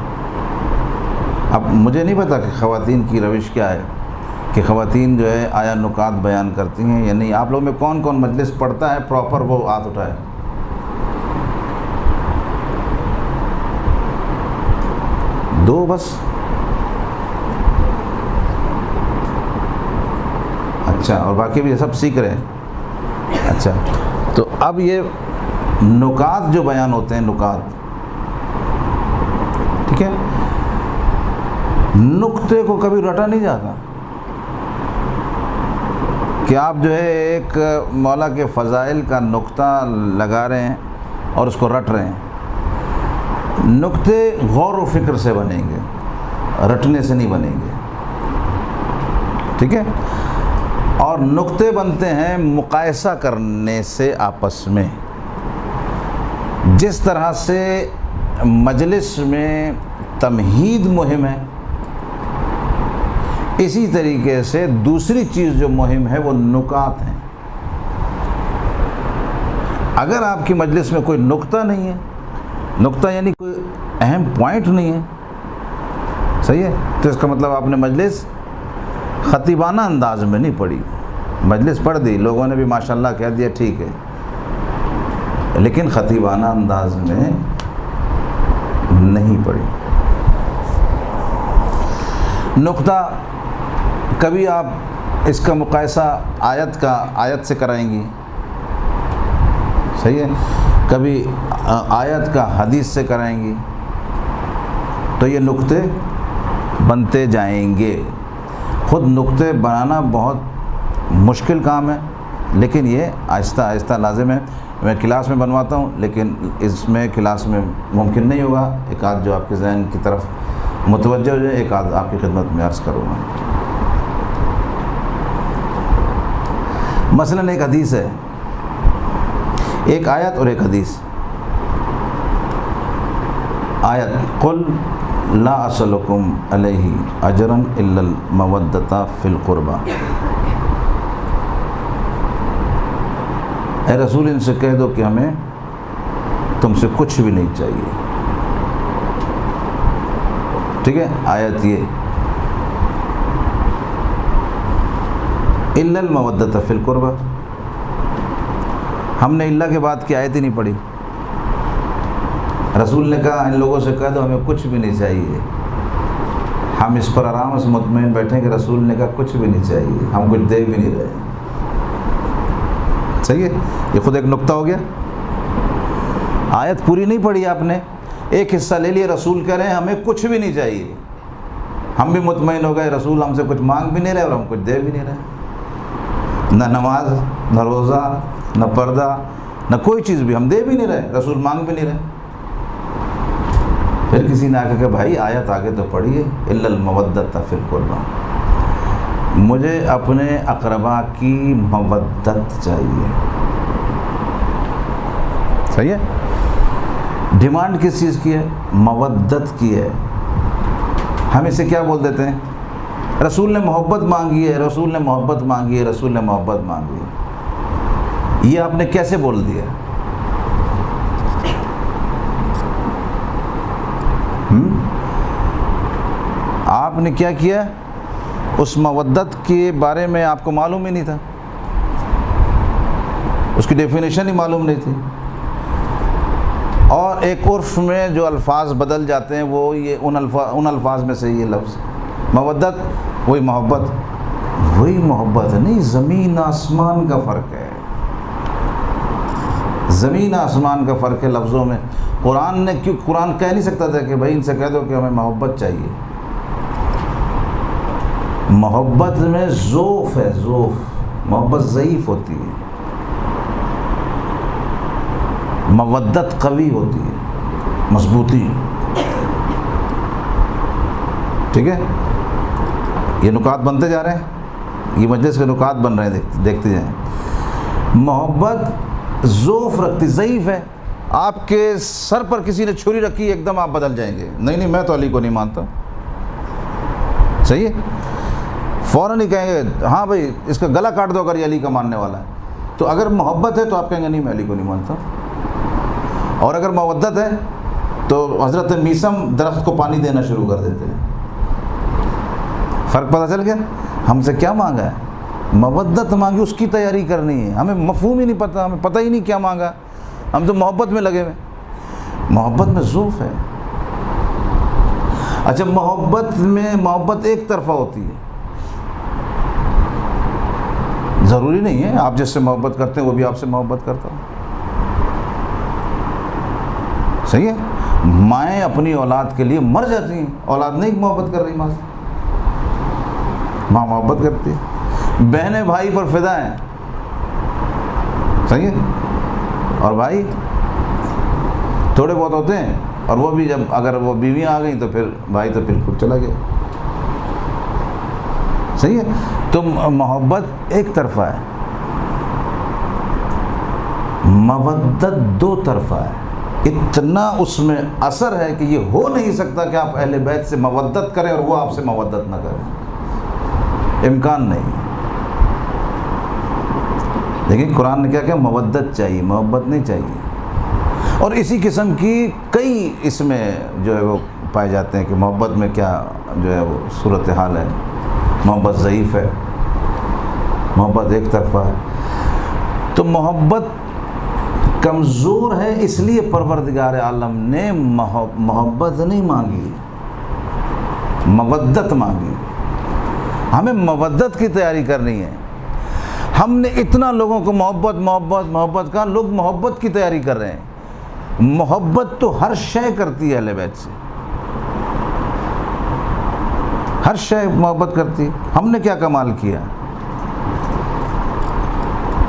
اب مجھے نہیں پتا کہ خواتین کی روش کیا ہے، کہ خواتین جو ہے آیا نکات بیان کرتی ہیں یا نہیں۔ آپ لوگ میں کون کون مجلس پڑھتا ہے پراپر، وہ ہاتھ اٹھائے۔ دو بس، اچھا، اور باقی بھی سب سیکھ رہے ہیں، اچھا۔ تو اب یہ نکات جو بیان ہوتے ہیں، نکات، ٹھیک ہے، نقطے کو کبھی رٹا نہیں جاتا کہ آپ جو ہے ایک مولا کے فضائل کا نقطہ لگا رہے ہیں اور اس کو رٹ رہے ہیں۔ نقطے غور و فکر سے بنیں گے، رٹنے سے نہیں بنیں گے، ٹھیک ہے؟ اور نقطے بنتے ہیں مقایسہ کرنے سے آپس میں۔ جس طرح سے مجلس میں تمہید مہم ہے، اسی طریقے سے دوسری چیز جو مہم ہے وہ نکات ہیں۔ اگر آپ کی مجلس میں کوئی نقطہ نہیں ہے، نقطہ یعنی کوئی اہم پوائنٹ نہیں ہے، صحیح ہے، تو اس کا مطلب آپ نے مجلس خطیبانہ انداز میں نہیں پڑھی۔ مجلس پڑھ دی، لوگوں نے بھی ماشاءاللہ کہہ دیا، ٹھیک ہے، لیکن خطیبانہ انداز میں نہیں پڑھی۔ نقطہ، کبھی آپ اس کا مقایسہ آیت سے کرائیں گی، صحیح ہے، کبھی آیت کا حدیث سے کرائیں گی تو یہ نقطے بنتے جائیں گے. خود نقطے بنانا بہت مشکل کام ہے، لیکن یہ آہستہ آہستہ لازم ہے. میں کلاس میں بنواتا ہوں، لیکن اس میں کلاس میں ممکن نہیں ہوگا. ایک آدھ جو آپ کے ذہن کی طرف متوجہ ہو جائے، ایک آدھ آپ کی خدمت میں عرض کروں گا. مثلاً ایک حدیث ہے، ایک آیت اور ایک حدیث. آیت قل لا اسألکم علیہ اجرا الا المودۃ فی القربى. اے رسول ان سے کہہ دو کہ ہمیں تم سے کچھ بھی نہیں چاہیے. ٹھیک ہے، آیت یہ الا المودۃ فی القربى. ہم نے اللہ کے بعد کی آیت ہی نہیں پڑھی. رسول نے کہا ان لوگوں سے کہہ دو ہمیں کچھ بھی نہیں چاہیے. ہم اس پر آرام سے مطمئن بیٹھیں کہ رسول نے کہا کچھ بھی نہیں چاہیے، ہم کچھ دے بھی نہیں رہے. صحیح ہے، یہ خود ایک نقطہ ہو گیا. آیت پوری نہیں پڑھی آپ نے، ایک حصہ لے لیے. رسول کہہ رہے ہیں ہمیں کچھ بھی نہیں چاہیے. ہم بھی مطمئن ہو گئے رسول ہم سے کچھ مانگ بھی نہیں رہے اور ہم کچھ دے بھی نہیں رہے. نہ نماز، نہ روزہ، نہ پردہ، نہ کوئی چیز بھی ہم دے بھی نہیں رہے، رسول مانگ بھی نہیں رہے. پھر کسی نے آ کے کہا بھائی آیت آگے تو پڑھیے الا المودۃ فی القربى. مجھے اپنے اقربا کی مودت چاہیے. صحیح ہے، ڈیمانڈ کس چیز کی ہے؟ مودت کی ہے. ہم اسے کیا بول دیتے ہیں؟ رسول نے محبت مانگی ہے، رسول نے محبت مانگی ہے، رسول نے محبت مانگی ہے. یہ آپ نے کیسے بول دیا؟ آپ نے کیا کیا؟ اس مودت کے بارے میں آپ کو معلوم ہی نہیں تھا، اس کی ڈیفینیشن ہی معلوم نہیں تھی. اور ایک عرف میں جو الفاظ بدل جاتے ہیں وہ یہ ان الفاظ میں سے یہ لفظ مودت، وہی محبت ہے نہیں. زمین آسمان کا فرق ہے، زمین آسمان کا فرق ہے لفظوں میں. قرآن کہہ نہیں سکتا تھا کہ بھائی ان سے کہہ دو کہ ہمیں محبت چاہیے. محبت میں ذوف ہے، ذوف. محبت ضعیف ہوتی ہے، مودت قوی ہوتی ہے، مضبوطی. ٹھیک ہے، یہ نکات بنتے جا رہے ہیں، یہ مجلس کے نکات بن رہے ہیں، دیکھتے جائیں. محبت ذوف رکھتی، ضعیف ہے. آپ کے سر پر کسی نے چھری رکھی ایک دم آپ بدل جائیں گے، نہیں میں تو علی کو نہیں مانتا. صحیح ہے، فوراً ہی کہیں گے ہاں بھائی اس کا گلا کاٹ دو اگر یہ علی کا ماننے والا ہے. تو اگر محبت ہے تو آپ کہیں گے نہیں میں علی کو نہیں مانتا. اور اگر مودت ہے تو حضرت میثم درخت کو پانی دینا شروع کر دیتے ہیں. فرق پتہ چل گیا؟ ہم سے کیا مانگا ہے؟ مودت مانگی، اس کی تیاری کرنی ہے. ہمیں مفہوم ہی نہیں پتہ، ہمیں پتہ ہی نہیں کیا مانگا. ہم تو محبت میں لگے ہوئے. محبت میں ذوف ہے. اچھا، محبت ایک طرفہ ہوتی ہے. ضروری نہیں ہے آپ جس سے محبت کرتے ہیں وہ بھی آپ سے محبت کرتا ہوں. صحیح ہے، مائیں اپنی اولاد کے لیے مر جاتی ہیں، اولاد نہیں محبت کر رہی ماں سے. ماں محبت کرتی ہے. بہنیں بھائی پر فدا ہیں. صحیح ہے، اور بھائی تھوڑے بہت ہوتے ہیں، اور وہ بھی جب اگر وہ بیویاں آ گئیں تو پھر بھائی تو بالکل چلا گیا. صحیح ہے، تو محبت ایک طرفہ ہے، مودت دو طرفہ ہے. اتنا اس میں اثر ہے کہ یہ ہو نہیں سکتا کہ آپ اہل بیت سے مودت کریں اور وہ آپ سے مودت نہ کریں. امکان نہیں. لیکن قرآن نے کیا کہا؟ مودت چاہیے، محبت نہیں چاہیے. اور اسی قسم کی کئی اس میں جو ہے وہ پائے جاتے ہیں کہ محبت میں کیا جو ہے وہ صورتحال ہے. محبت ضعیف ہے، محبت ایک طرفہ ہے. تو محبت کمزور ہے، اس لیے پروردگار عالم نے محبت نہیں مانگی، مودت مانگی. ہمیں مودت کی تیاری کرنی ہے. ہم نے اتنا لوگوں کو محبت کہا، لوگ محبت کی تیاری کر رہے ہیں. محبت تو ہر شے کرتی ہے اہل بیت سے، ہر شے محبت کرتی. ہم نے کیا کمال کیا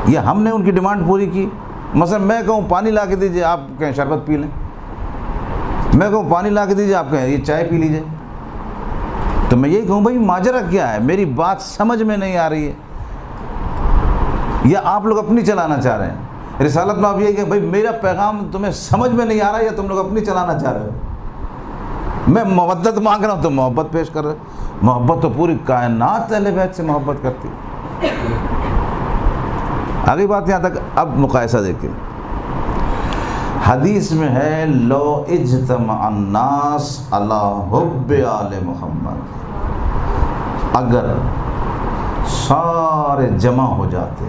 یا ہم نے ان کی ڈیمانڈ پوری کی؟ مثلا میں کہوں پانی لا کے دیجئے، آپ کہیں شربت پی لیں. میں کہوں پانی لا کے دیجئے، آپ کہیں یہ چائے پی لیجئے. تو میں یہی کہوں بھائی ماجرا کیا ہے، میری بات سمجھ میں نہیں آ رہی ہے یا آپ لوگ اپنی چلانا چاہ رہے ہیں؟ رسالت میں آپ یہ کہ بھائی میرا پیغام تمہیں سمجھ میں نہیں آ رہا یا تم لوگ اپنی چلانا چاہ رہے ہو؟ میں محبت مانگ رہا ہوں تو محبت پیش کر رہے. محبت تو پوری کائنات اہل بیت سے محبت کرتی. آگے بات یہاں تک. اب مقایسہ دیکھیں، حدیث میں ہے لو اجتمع الناس علی حب آل محمد، اگر سارے جمع ہو جاتے،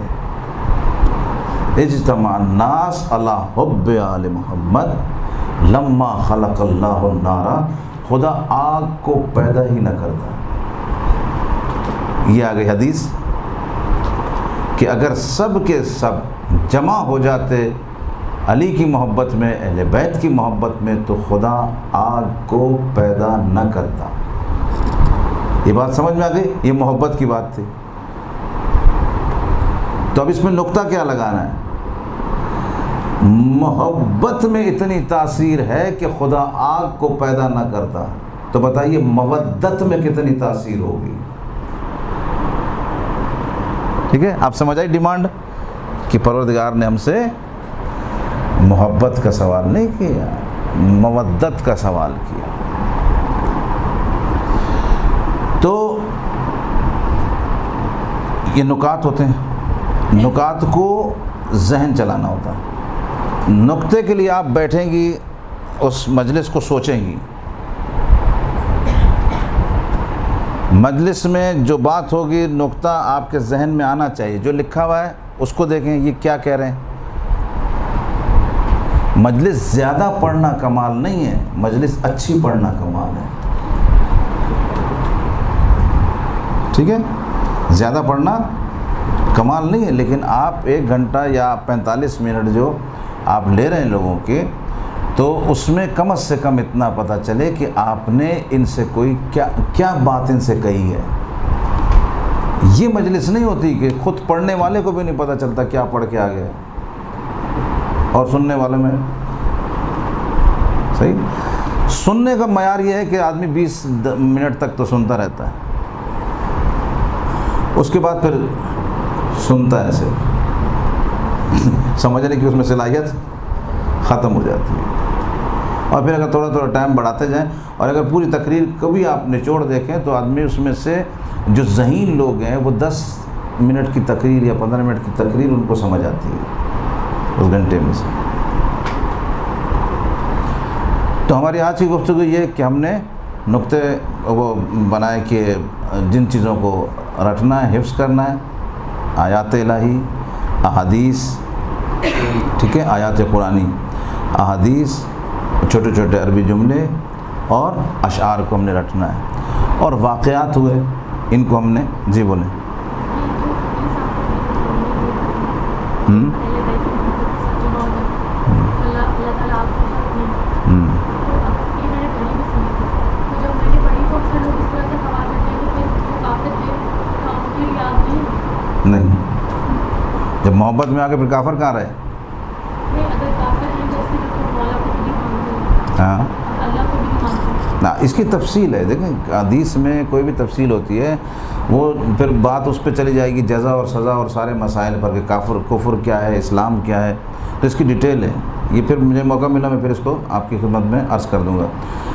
اجتمع الناس علی حب آل محمد لما خلق اللہ النار، خدا آگ کو پیدا ہی نہ کرتا. یہ آگئی حدیث کہ اگر سب کے سب جمع ہو جاتے علی کی محبت میں، اہل بیت کی محبت میں، تو خدا آگ کو پیدا نہ کرتا. یہ بات سمجھ میں آ گئی؟ یہ محبت کی بات تھی. تو اب اس میں نقطہ کیا لگانا ہے؟ محبت میں اتنی تاثیر ہے کہ خدا آگ کو پیدا نہ کرتا، تو بتائیے مودت میں کتنی تاثیر ہوگی؟ ٹھیک ہے، آپ سمجھ آئی ڈیمانڈ کہ پروردگار نے ہم سے محبت کا سوال نہیں کیا، مودت کا سوال کیا. تو یہ نکات ہوتے ہیں، نکات کو ذہن چلانا ہوتا ہے. نقطے کے لیے آپ بیٹھیں گی، اس مجلس کو سوچیں گی، مجلس میں جو بات ہوگی نقطہ آپ کے ذہن میں آنا چاہیے. جو لکھا ہوا ہے اس کو دیکھیں یہ کیا کہہ رہے ہیں. مجلس زیادہ پڑھنا کمال نہیں ہے، مجلس اچھی پڑھنا کمال ہے. ٹھیک ہے، زیادہ پڑھنا کمال نہیں ہے، لیکن آپ 1 گھنٹہ یا 45 منٹ جو آپ لے رہے ہیں لوگوں کے، تو اس میں کم از کم اتنا پتہ چلے کہ آپ نے ان سے کوئی کیا بات ان سے کہی ہے. یہ مجلس نہیں ہوتی کہ خود پڑھنے والے کو بھی نہیں پتہ چلتا کیا پڑھ کے آ گیا، اور سننے والے میں صحیح. سننے کا معیار یہ ہے کہ آدمی 20 منٹ تک تو سنتا رہتا ہے، اس کے بعد پھر سنتا ہے ایسے، سمجھنے کی اس میں صلاحیت ختم ہو جاتی ہے. اور پھر اگر تھوڑا تھوڑا ٹائم بڑھاتے جائیں، اور اگر پوری تقریر کو بھی آپ نچوڑ دیکھیں تو آدمی اس میں سے جو ذہین لوگ ہیں وہ 10 منٹ کی تقریر یا 15 منٹ کی تقریر ان کو سمجھ آتی ہے اس گھنٹے میں سے. تو ہماری آج کی گفتگو یہ کہ ہم نے نقطے وہ بنائے کہ جن چیزوں کو رٹنا ہے، حفظ کرنا ہے، آیات الہی، احادیث، ٹھیک ہے، آیات قرآنی، احادیث، چھوٹے چھوٹے عربی جملے اور اشعار کو ہم نے رٹنا ہے، اور واقعات ہوئے ان کو ہم نے جی بولیں. نہیں، جب محبت میں آ کے پھر کافر کہاں رہے؟ ہاں نا، اس کی تفصیل ہے. دیکھیں حدیث میں کوئی بھی تفصیل ہوتی ہے وہ پھر بات اس پہ چلی جائے گی جزا اور سزا اور سارے مسائل پر کہ کفر کیا ہے، اسلام کیا ہے. تو اس کی ڈیٹیل ہے. یہ پھر مجھے موقع ملا میں پھر اس کو آپ کی خدمت میں عرض کر دوں گا،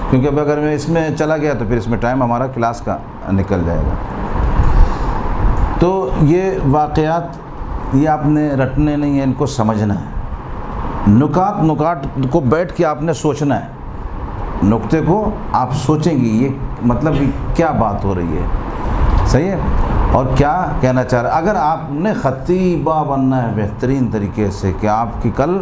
کیونکہ اب اگر میں اس میں چلا گیا تو پھر اس میں ٹائم ہمارا کلاس کا نکل جائے گا. تو یہ واقعات یہ آپ نے رٹنے نہیں ہیں، ان کو سمجھنا ہے. نکات کو بیٹھ کے آپ نے سوچنا ہے. نقطے کو آپ سوچیں گی یہ مطلب کیا بات ہو رہی ہے، صحیح ہے، اور کیا کہنا چاہ رہا ہے. اگر آپ نے خطیبہ بننا ہے بہترین طریقے سے کہ آپ کی کل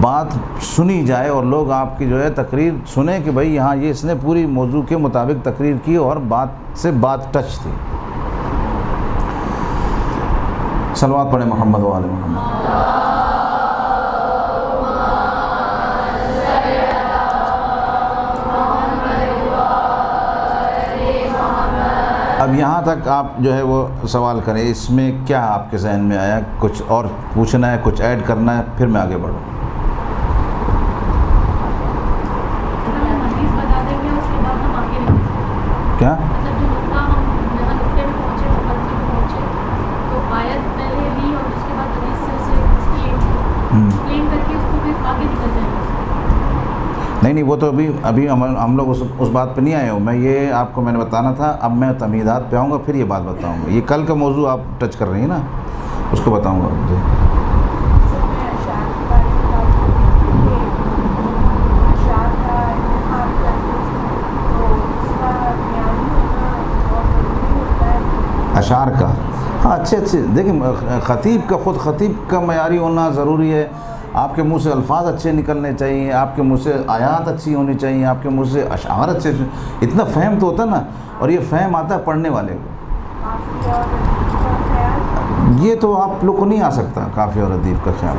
بات سنی جائے اور لوگ آپ کی جو ہے تقریر سنیں کہ بھائی یہاں یہ اس نے پوری موضوع کے مطابق تقریر کی اور بات سے بات ٹچ تھی. صلوات پڑھیں محمد و آل محمد. اب یہاں تک آپ جو ہے وہ سوال کریں، اس میں کیا آپ کے ذہن میں آیا؟ کچھ اور پوچھنا ہے، کچھ ایڈ کرنا ہے، پھر میں آگے بڑھوں۔ کیا نہیں وہ تو ابھی ہم لوگ اس بات پہ نہیں آئے ہوں۔ میں یہ آپ کو میں نے بتانا تھا، اب میں تمہیدات پہ آؤں گا، پھر یہ بات بتاؤں گا۔ یہ کل کا موضوع آپ ٹچ کر رہی ہیں نا، اس کو بتاؤں گا جی۔ اشعار کا، ہاں اچھے دیکھیں، خطیب کا معیاری ہونا ضروری ہے۔ آپ کے منہ سے الفاظ اچھے نکلنے چاہیے، آپ کے منہ سے آیات اچھی ہونی چاہیے، آپ کے منہ سے اشعار اچھے، اتنا فہم تو ہوتا نا، اور یہ فہم آتا ہے پڑھنے والے کو۔ یہ تو آپ لوگ کو نہیں آ سکتا کافی اور ادیب کا خیال۔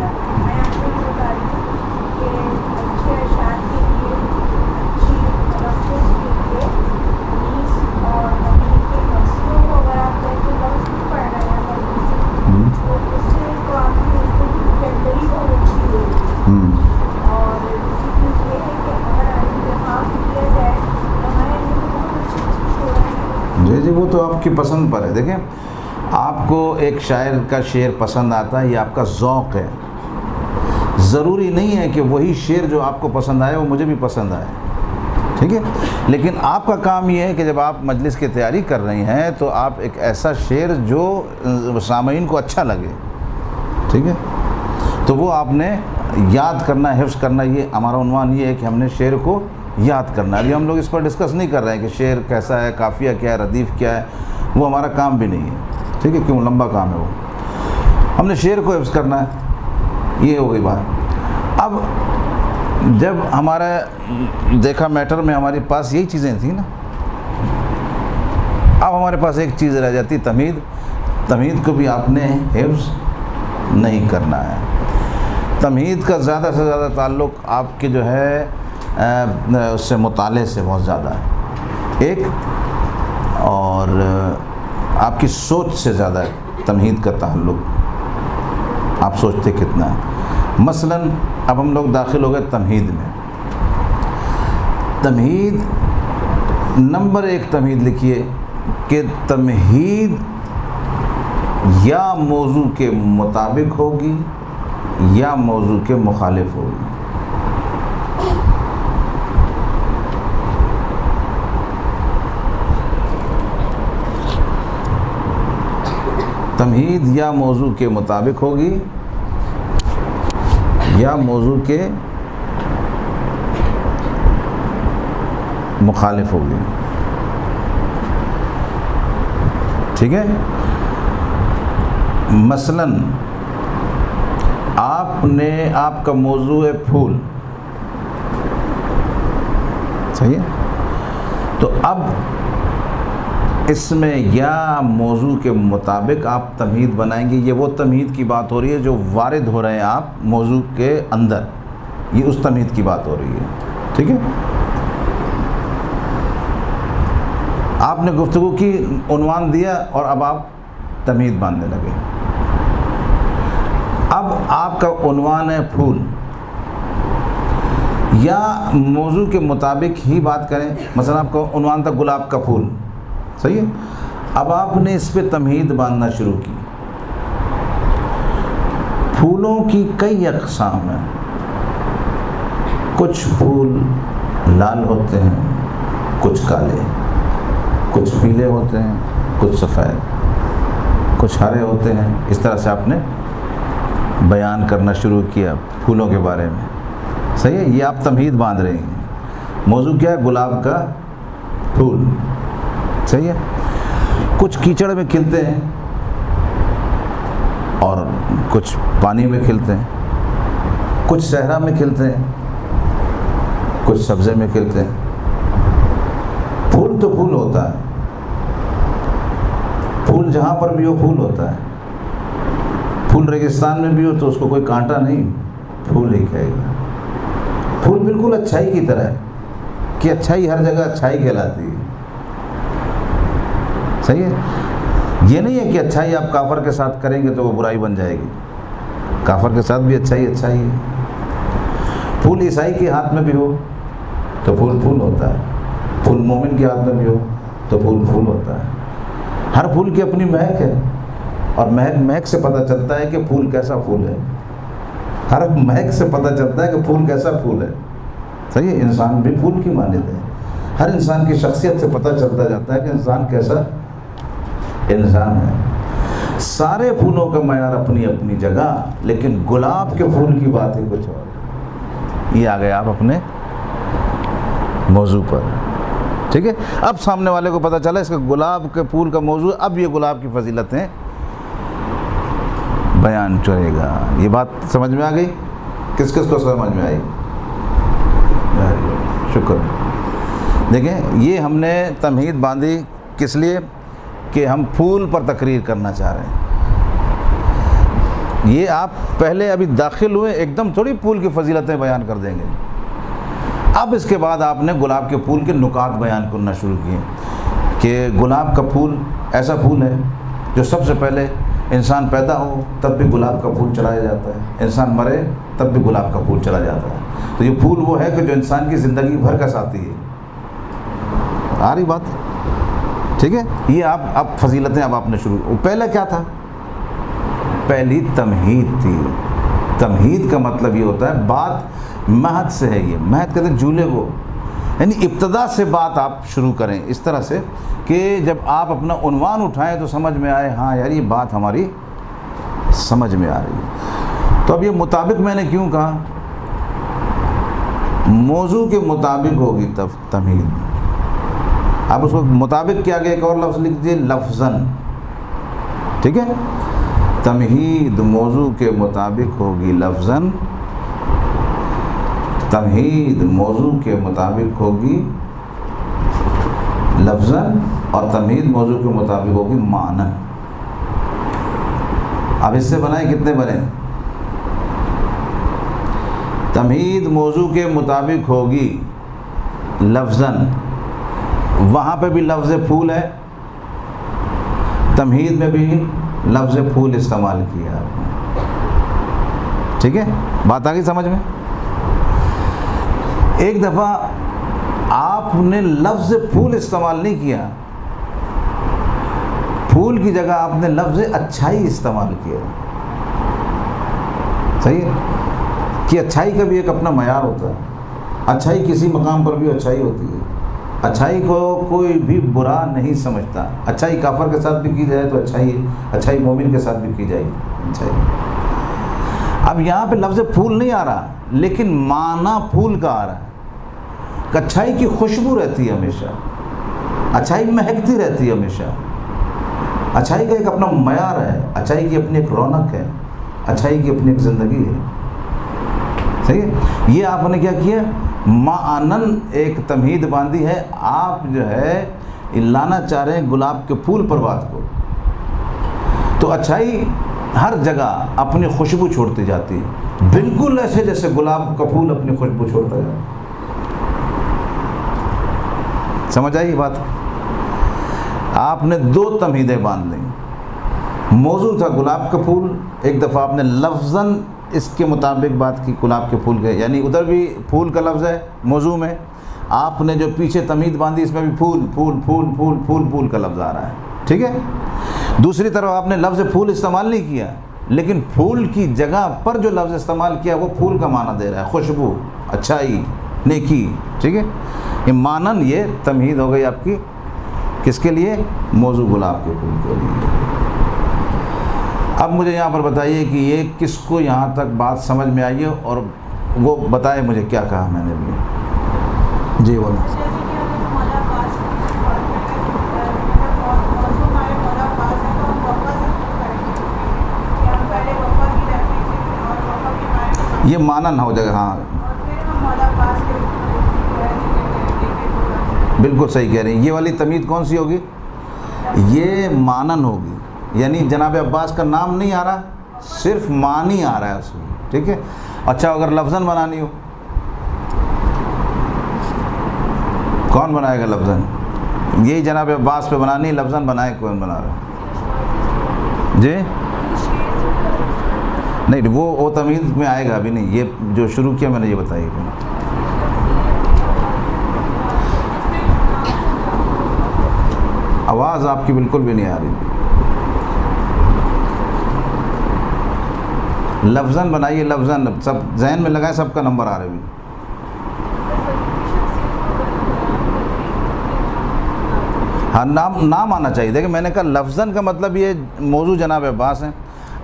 جی وہ تو آپ کی پسند پر ہے۔ دیکھیں، آپ کو ایک شاعر کا شعر پسند آتا ہے، یہ آپ کا ذوق ہے۔ ضروری نہیں ہے کہ وہی شعر جو آپ کو پسند آئے وہ مجھے بھی پسند آئے، ٹھیک ہے؟ لیکن آپ کا کام یہ ہے کہ جب آپ مجلس کی تیاری کر رہی ہیں تو آپ ایک ایسا شعر جو سامعین کو اچھا لگے، ٹھیک ہے؟ تو وہ آپ نے یاد کرنا، حفظ کرنا۔ یہ ہمارا عنوان یہ ہے کہ ہم نے شعر کو یاد کرنا ہے۔ ابھی ہم لوگ اس پر ڈسکس نہیں کر رہے ہیں کہ شعر کیسا ہے، قافیہ کیا ہے، ردیف کیا ہے، وہ ہمارا کام بھی نہیں ہے، ٹھیک ہے؟ کیوں لمبا کام ہے وہ، ہم نے شعر کو حفظ کرنا ہے۔ یہ ہو گئی بات۔ اب جب ہمارا دیکھا میٹر میں ہمارے پاس یہی چیزیں تھیں نا، اب ہمارے پاس ایک چیز رہ جاتی، تمہید کو بھی آپ نے حفظ نہیں کرنا ہے۔ تمہید کا زیادہ سے زیادہ تعلق آپ کے جو ہے اس سے مطالعے سے بہت زیادہ ہے ایک، اور آپ کی سوچ سے زیادہ ہے تمہید کا تعلق۔ آپ سوچتے کتنا ہے؟ مثلا اب ہم لوگ داخل ہو گئے تمہید میں۔ تمہید نمبر 1 تمہید لکھیے کہ تمہید یا موضوع کے مطابق ہوگی یا موضوع کے مخالف ہوگی۔ تمہید یا موضوع کے مطابق ہوگی یا موضوع کے مخالف ہوگی، ٹھیک ہے؟ مثلا آپ کا موضوع ہے پھول، صحیح ہے؟ تو اب اس میں یا موضوع کے مطابق آپ تمہید بنائیں گے۔ یہ وہ تمہید کی بات ہو رہی ہے جو وارد ہو رہے ہیں آپ موضوع کے اندر، یہ اس تمہید کی بات ہو رہی ہے، ٹھیک ہے؟ آپ نے گفتگو کی، عنوان دیا، اور اب آپ تمہید باندھنے لگے۔ اب آپ کا عنوان ہے پھول، یا موضوع کے مطابق ہی بات کریں۔ مثلا آپ کا عنوان تھا گلاب کا پھول، صحیح ہے؟ اب آپ نے اس پہ تمہید باندھنا شروع کی۔ پھولوں کی کئی اقسام ہیں، کچھ پھول لال ہوتے ہیں، کچھ کالے، کچھ پیلے ہوتے ہیں، کچھ سفید، کچھ ہرے ہوتے ہیں۔ اس طرح سے آپ نے بیان کرنا شروع کیا پھولوں کے بارے میں، صحیح ہے؟ یہ آپ تمہید باندھ رہے ہیں۔ موضوع کیا ہے؟ گلاب کا پھول، صحیح ہے؟ کچھ کیچڑ میں کھلتے ہیں اور کچھ پانی میں کھلتے ہیں، کچھ صحرا میں کھلتے ہیں، کچھ سبزے میں کھلتے ہیں۔ پھول تو پھول ہوتا ہے، پھول جہاں پر بھی ہو پھول ہوتا ہے۔ پھول ریگستان میں بھی ہو تو اس کو کوئی کانٹا نہیں، پھول ہی کہے گا۔ پھول بالکل اچھائی کی طرح ہے کہ اچھائی ہر جگہ اچھائی کہلاتی ہے، صحیح ہے. یہ نہیں ہے کہ اچھائی آپ کافر کے ساتھ کریں گے تو وہ برائی بن جائے گی. کافر کے ساتھ بھی اچھائی اچھائی ہے. پھول عیسائی کے ہاتھ میں بھی ہو تو پھول پھول ہوتا ہے، پھول مومن کے ہاتھ میں بھی ہو تو پھول پھول ہوتا ہے. ہر پھول کی اپنی مہک ہے، اور مہک سے پتہ چلتا ہے کہ پھول کیسا پھول ہے. ہر مہک سے پتہ چلتا ہے کہ پھول کیسا پھول ہے. صحیح ہے. انسان بھی پھول کی مانند ہے. ہر انسان کی شخصیت سے پتہ چلتا جاتا ہے کہ انسان کیسا انسان ہے. سارے پھولوں کا معیار اپنی اپنی جگہ، لیکن گلاب کے پھول کی بات ہے کچھ اور. یہ آ گئے آپ اپنے موضوع پر. ٹھیک ہے. اب سامنے والے کو پتہ چلا اس کا گلاب کے پھول کا موضوع، اب یہ گلاب کی فضیلتیں بیان کرے گا. یہ بات سمجھ میں آ گئی؟ کس کس کو سمجھ میں آئی؟ شکر. دیکھیں یہ ہم نے تمہید باندھی کس لیے کہ ہم پھول پر تقریر کرنا چاہ رہے ہیں. یہ آپ پہلے ابھی داخل ہوئے ایک دم تھوڑی پھول کی فضیلتیں بیان کر دیں گے. اب اس کے بعد آپ نے گلاب کے پھول کے نکات بیان کرنا شروع کیے کہ گلاب کا پھول ایسا پھول ہے جو سب سے پہلے انسان پیدا ہو تب بھی گلاب کا پھول چڑھایا جاتا ہے، انسان مرے تب بھی گلاب کا پھول چلا جاتا ہے. تو یہ پھول وہ ہے کہ جو انسان کی زندگی بھر کا ساتھی ہے. آ رہی بات؟ ٹھیک ہے. یہ اب فضیلتیں اب آپ نے شروع. پہلا کیا تھا؟ پہلی تمہید تھی. تمہید کا مطلب یہ ہوتا ہے بات مہد سے ہے. یہ مہد کہتے ہیں جولے کو، یعنی ابتدا سے بات آپ شروع کریں اس طرح سے کہ جب آپ اپنا عنوان اٹھائیں تو سمجھ میں آئے ہاں یار یہ بات ہماری سمجھ میں آ رہی ہے. تو اب یہ مطابق میں نے کیوں کہا؟ موضوع کے مطابق ہوگی تمہید. اب اس کو مطابق کیا گیا، ایک اور لفظ لکھ دیجیے، لفظاً. ٹھیک ہے. تمہید موضوع کے مطابق ہوگی لفظاً، تمہید موضوع کے مطابق ہوگی لفظاً، اور تمہید موضوع کے مطابق ہوگی معنی. اب اس سے بنائیں کتنے بنے؟ تمہید موضوع کے مطابق ہوگی لفظاً، وہاں پہ بھی لفظ پھول ہے، تمہید میں بھی لفظ پھول استعمال کیا آپ نے. ٹھیک ہے. بات آ گئی سمجھ میں؟ ایک دفعہ آپ نے لفظ پھول استعمال نہیں کیا، پھول کی جگہ آپ نے لفظ اچھائی استعمال کیا. صحیح ہے کہ اچھائی کا بھی ایک اپنا معیار ہوتا ہے. اچھائی کسی مقام پر بھی اچھائی ہوتی ہے. اچھائی کو کوئی بھی برا نہیں سمجھتا. اچھائی کافر کے ساتھ بھی کی جائے تو اچھائی ہے، اچھائی مومن کے ساتھ بھی کی جائے گی اچھائی. اب یہاں پہ لفظ پھول نہیں آ رہا، لیکن معنی پھول کا آ رہا ہے. اچھائی کی خوشبو رہتی ہے ہمیشہ، اچھائی مہکتی رہتی ہے ہمیشہ. اچھائی کا ایک اپنا معیار ہے، اچھائی کی اپنی ایک رونق ہے، اچھائی کی اپنی ایک زندگی ہے. صحیح ہے. یہ آپ نے کیا کیا؟ معنن ایک تمہید باندھی ہے. آپ جو ہے لانا چاہ رہے ہیں گلاب کے پھول پر بات کو. تو اچھائی ہر جگہ اپنی خوشبو چھوڑتی جاتی ہے، بالکل ایسے جیسے گلاب کا پھول اپنی خوشبو چھوڑتا ہے. سمجھ آئی بات؟ آپ نے دو تمہیدیں باندھ لیں. موضوع تھا گلاب کا پھول، ایک دفعہ آپ نے لفظاً اس کے مطابق بات کی گلاب کے پھول کے، یعنی ادھر بھی پھول کا لفظ ہے موضوع میں، آپ نے جو پیچھے تمہید باندھی اس میں بھی پھول پھول پھول پھول پھول پھول کا لفظ آ رہا ہے. ٹھیک ہے. دوسری طرف آپ نے لفظ پھول استعمال نہیں کیا، لیکن پھول کی جگہ پر جو لفظ استعمال کیا وہ پھول کا معنی دے رہا ہے، خوشبو، اچھائی، نیکی. ٹھیک ہے. یہ مانن یہ تمہید ہو گئی آپ کی کس کے لیے؟ موضوع گلاب کے پھول کے لیے. اب مجھے یہاں پر بتائیے کہ یہ کس کو یہاں تک بات سمجھ میں آئی ہے، اور وہ بتائے مجھے کیا کہا میں نے بھی. جی بولو. یہ مانن ہو جائے گا. ہاں بالکل صحیح کہہ رہے ہیں. یہ والی تمہید کون سی ہوگی؟ یہ مانن ہوگی، یعنی جناب عباس کا نام نہیں آ رہا، صرف معنی آ رہا ہے اس میں. ٹھیک ہے. اچھا اگر لفظاً بنانی ہو کون بنائے گا لفظاً؟ یہی جناب عباس پہ بنانی، لفظاً بنائے کون بنا رہا ہے جی؟ نہیں وہ تمیز میں آئے گا ابھی نہیں، یہ جو شروع کیا میں نے یہ بتائی. آواز آپ کی بالکل بھی نہیں آ رہی. لفظاً بنائیے، لفظاً سب ذہن میں لگائیں، سب کا نمبر آ رہا ہے بھی. ہاں نام آنا چاہیے. دیکھیں میں نے کہا لفظاً کا مطلب یہ موضوع جناب عباس ہیں.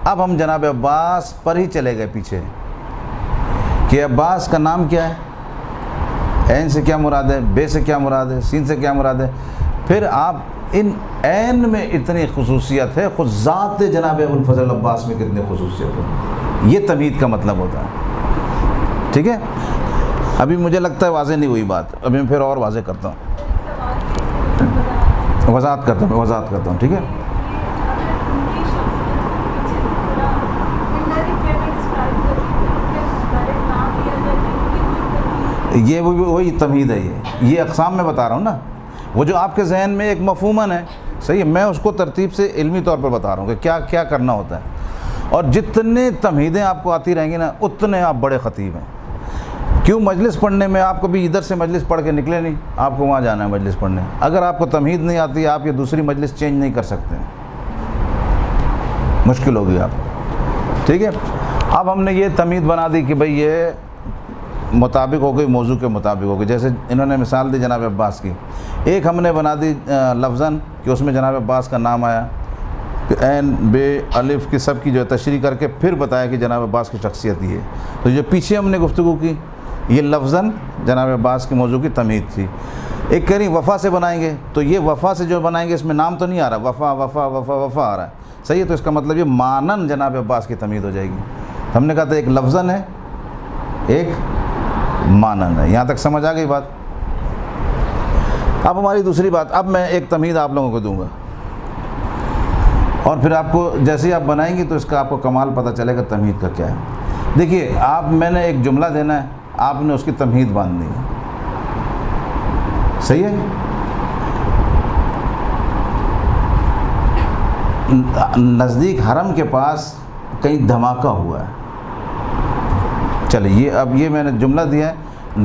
اب ہم جناب عباس پر ہی چلے گئے پیچھے کہ عباس کا نام کیا ہے، عین سے کیا مراد ہے، بے سے کیا مراد ہے، سین سے کیا مراد ہے. پھر آپ ان عین میں اتنی خصوصیت ہے، خود ذات جناب ابوالفضل عباس میں کتنی خصوصیت ہے، یہ تمہید کا مطلب ہوتا ہے. ٹھیک ہے، ابھی مجھے لگتا ہے واضح نہیں ہوئی بات، ابھی میں پھر اور واضح کرتا ہوں، وضاحت کرتا ہوں. ٹھیک ہے، یہ وہی تمہید ہے. یہ اقسام میں بتا رہا ہوں نا، وہ جو آپ کے ذہن میں ایک مفہوماً ہے، صحیح ہے، میں اس کو ترتیب سے علمی طور پر بتا رہا ہوں کہ کیا کیا کرنا ہوتا ہے. اور جتنے تمہیدیں آپ کو آتی رہیں گی نا، اتنے آپ بڑے خطیب ہیں. کیوں؟ مجلس پڑھنے میں آپ کبھی ادھر سے مجلس پڑھ کے نکلے نہیں، آپ کو وہاں جانا ہے مجلس پڑھنے. اگر آپ کو تمہید نہیں آتی، آپ یہ دوسری مجلس چینج نہیں کر سکتے، مشکل ہوگی آپ. ٹھیک ہے، اب ہم نے یہ تمہید بنا دی کہ بھئی یہ مطابق ہو گئی، موضوع کے مطابق ہو گئی. جیسے انہوں نے مثال دی جناب عباس کی، ایک ہم نے بنا دی لفظاً کہ اس میں جناب عباس کا نام آیا، عین بے الف کی سب کی جو ہے تشریح کر کے پھر بتایا کہ جناب عباس کی شخصیت یہ ہے. تو جو پیچھے ہم نے گفتگو کی یہ لفظاً جناب عباس کے موضوع کی تمہید تھی. ایک کہہ رہی وفا سے بنائیں گے، تو یہ وفا سے جو بنائیں گے اس میں نام تو نہیں آ رہا، وفا وفا وفا وفا آ رہا ہے، صحیح ہے. تو اس کا مطلب یہ مانن جناب عباس کی تمہید ہو جائے گی. ہم نے کہا تھا ایک لفظاً ہے، ایک مانن ہے. یہاں تک سمجھ آ گئی بات؟ اب ہماری دوسری بات، اب میں ایک تمہید آپ لوگوں کو دوں گا، اور پھر آپ کو جیسے ہی آپ بنائیں گے تو اس کا آپ کو کمال پتہ چلے گا تمہید کا کیا ہے. دیکھیے میں نے ایک جملہ دینا ہے، آپ نے اس کی تمہید باندھنی ہے، صحیح ہے. نزدیک حرم کے پاس کہیں دھماکہ ہوا ہے. چلیے اب یہ میں نے جملہ دیا ہے،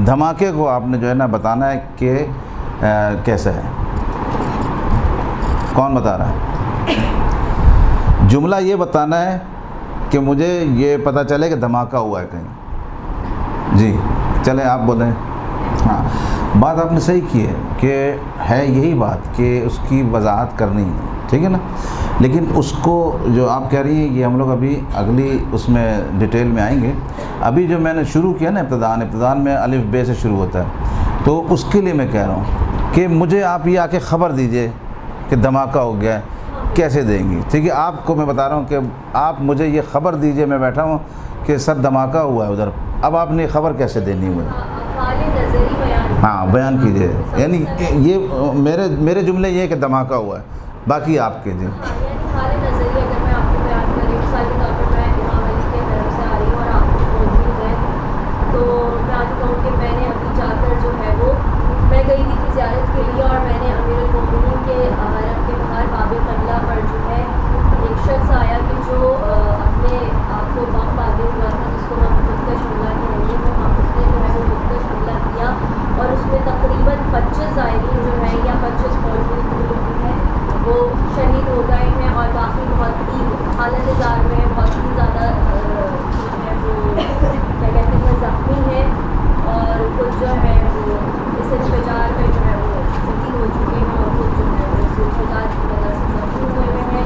دھماکے کو آپ نے جو ہے نا بتانا ہے کہ کیسا ہے. کون بتا رہا ہے؟ جملہ یہ بتانا ہے کہ مجھے یہ پتہ چلے کہ دھماکہ ہوا ہے کہیں. جی چلیں آپ بولیں. ہاں بات آپ نے صحیح کی ہے کہ ہے یہی بات کہ اس کی وضاحت کرنی ہے، ٹھیک ہے نا. لیکن اس کو جو آپ کہہ رہی ہیں یہ ہم لوگ ابھی اگلی اس میں ڈیٹیل میں آئیں گے. ابھی جو میں نے شروع کیا نا ابتدان میں الف بے سے شروع ہوتا ہے، تو اس کے لیے میں کہہ رہا ہوں کہ مجھے آپ یہ آ کے خبر دیجئے کہ دھماکہ ہو گیا ہے، کیسے دیں گی. ٹھیک ہے، آپ کو میں بتا رہا ہوں کہ آپ مجھے یہ خبر دیجئے، میں بیٹھا ہوں کہ سر دھماکہ ہوا ہے ادھر، اب آپ نے خبر کیسے دینی ہے مجھے؟ ہاں بیان کیجئے. یعنی یہ میرے جملے یہ ہے کہ دھماکہ ہوا ہے، باقی آپ کے. جی میں گئی تھی زیارت کے لیے، اور میں نے امیر المومنین کے حرم کے باہر باب قبلہ پر جو ہے ایک شخص آیا کہ جو اپنے آپ کو بم باندھے ہوا تھا، جس کو ہم خودکش حملہ کہیں گے. تو اس نے جو ہے وہ خودکش حملہ کیا، اور اس میں تقریباً 25 زائرین جو ہیں یا 25 موجود ہیں وہ شہید ہو گئے ہیں، اور باقی بہت ہی حالت زار میں بہت ہی زیادہ جو ہے وہ کیا کہتے ہیں زخمی ہیں، اور کچھ جو ہے وہ اس انفجار میں جو ہے وہ شہید ہو چکے ہیں، اور کچھ جو ہے وہ اس انفجار کی وجہ سے زخمی ہوئے ہیں.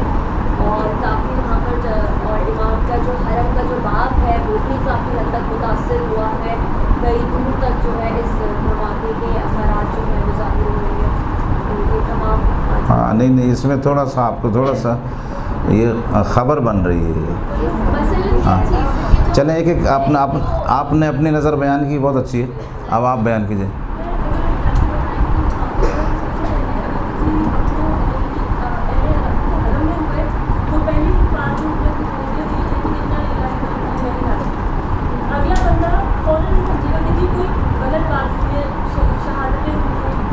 اور کافی وہاں پر اور امام کا جو حرم کا جو باب ہے وہ بھی کافی حد تک متاثر ہوا ہے. کئی دور تک جو ہے اس دھماکے کے اثرات جو ہیں وہ ظاہر ہوئے ہیں. تو یہ تمام ہاں نہیں اس میں تھوڑا سا آپ کو تھوڑا سا یہ خبر بن رہی ہے. ہاں چلیں ایک ایک آپ نے اپنی نظر بیان کی، بہت اچھی ہے. اب آپ بیان کیجئے.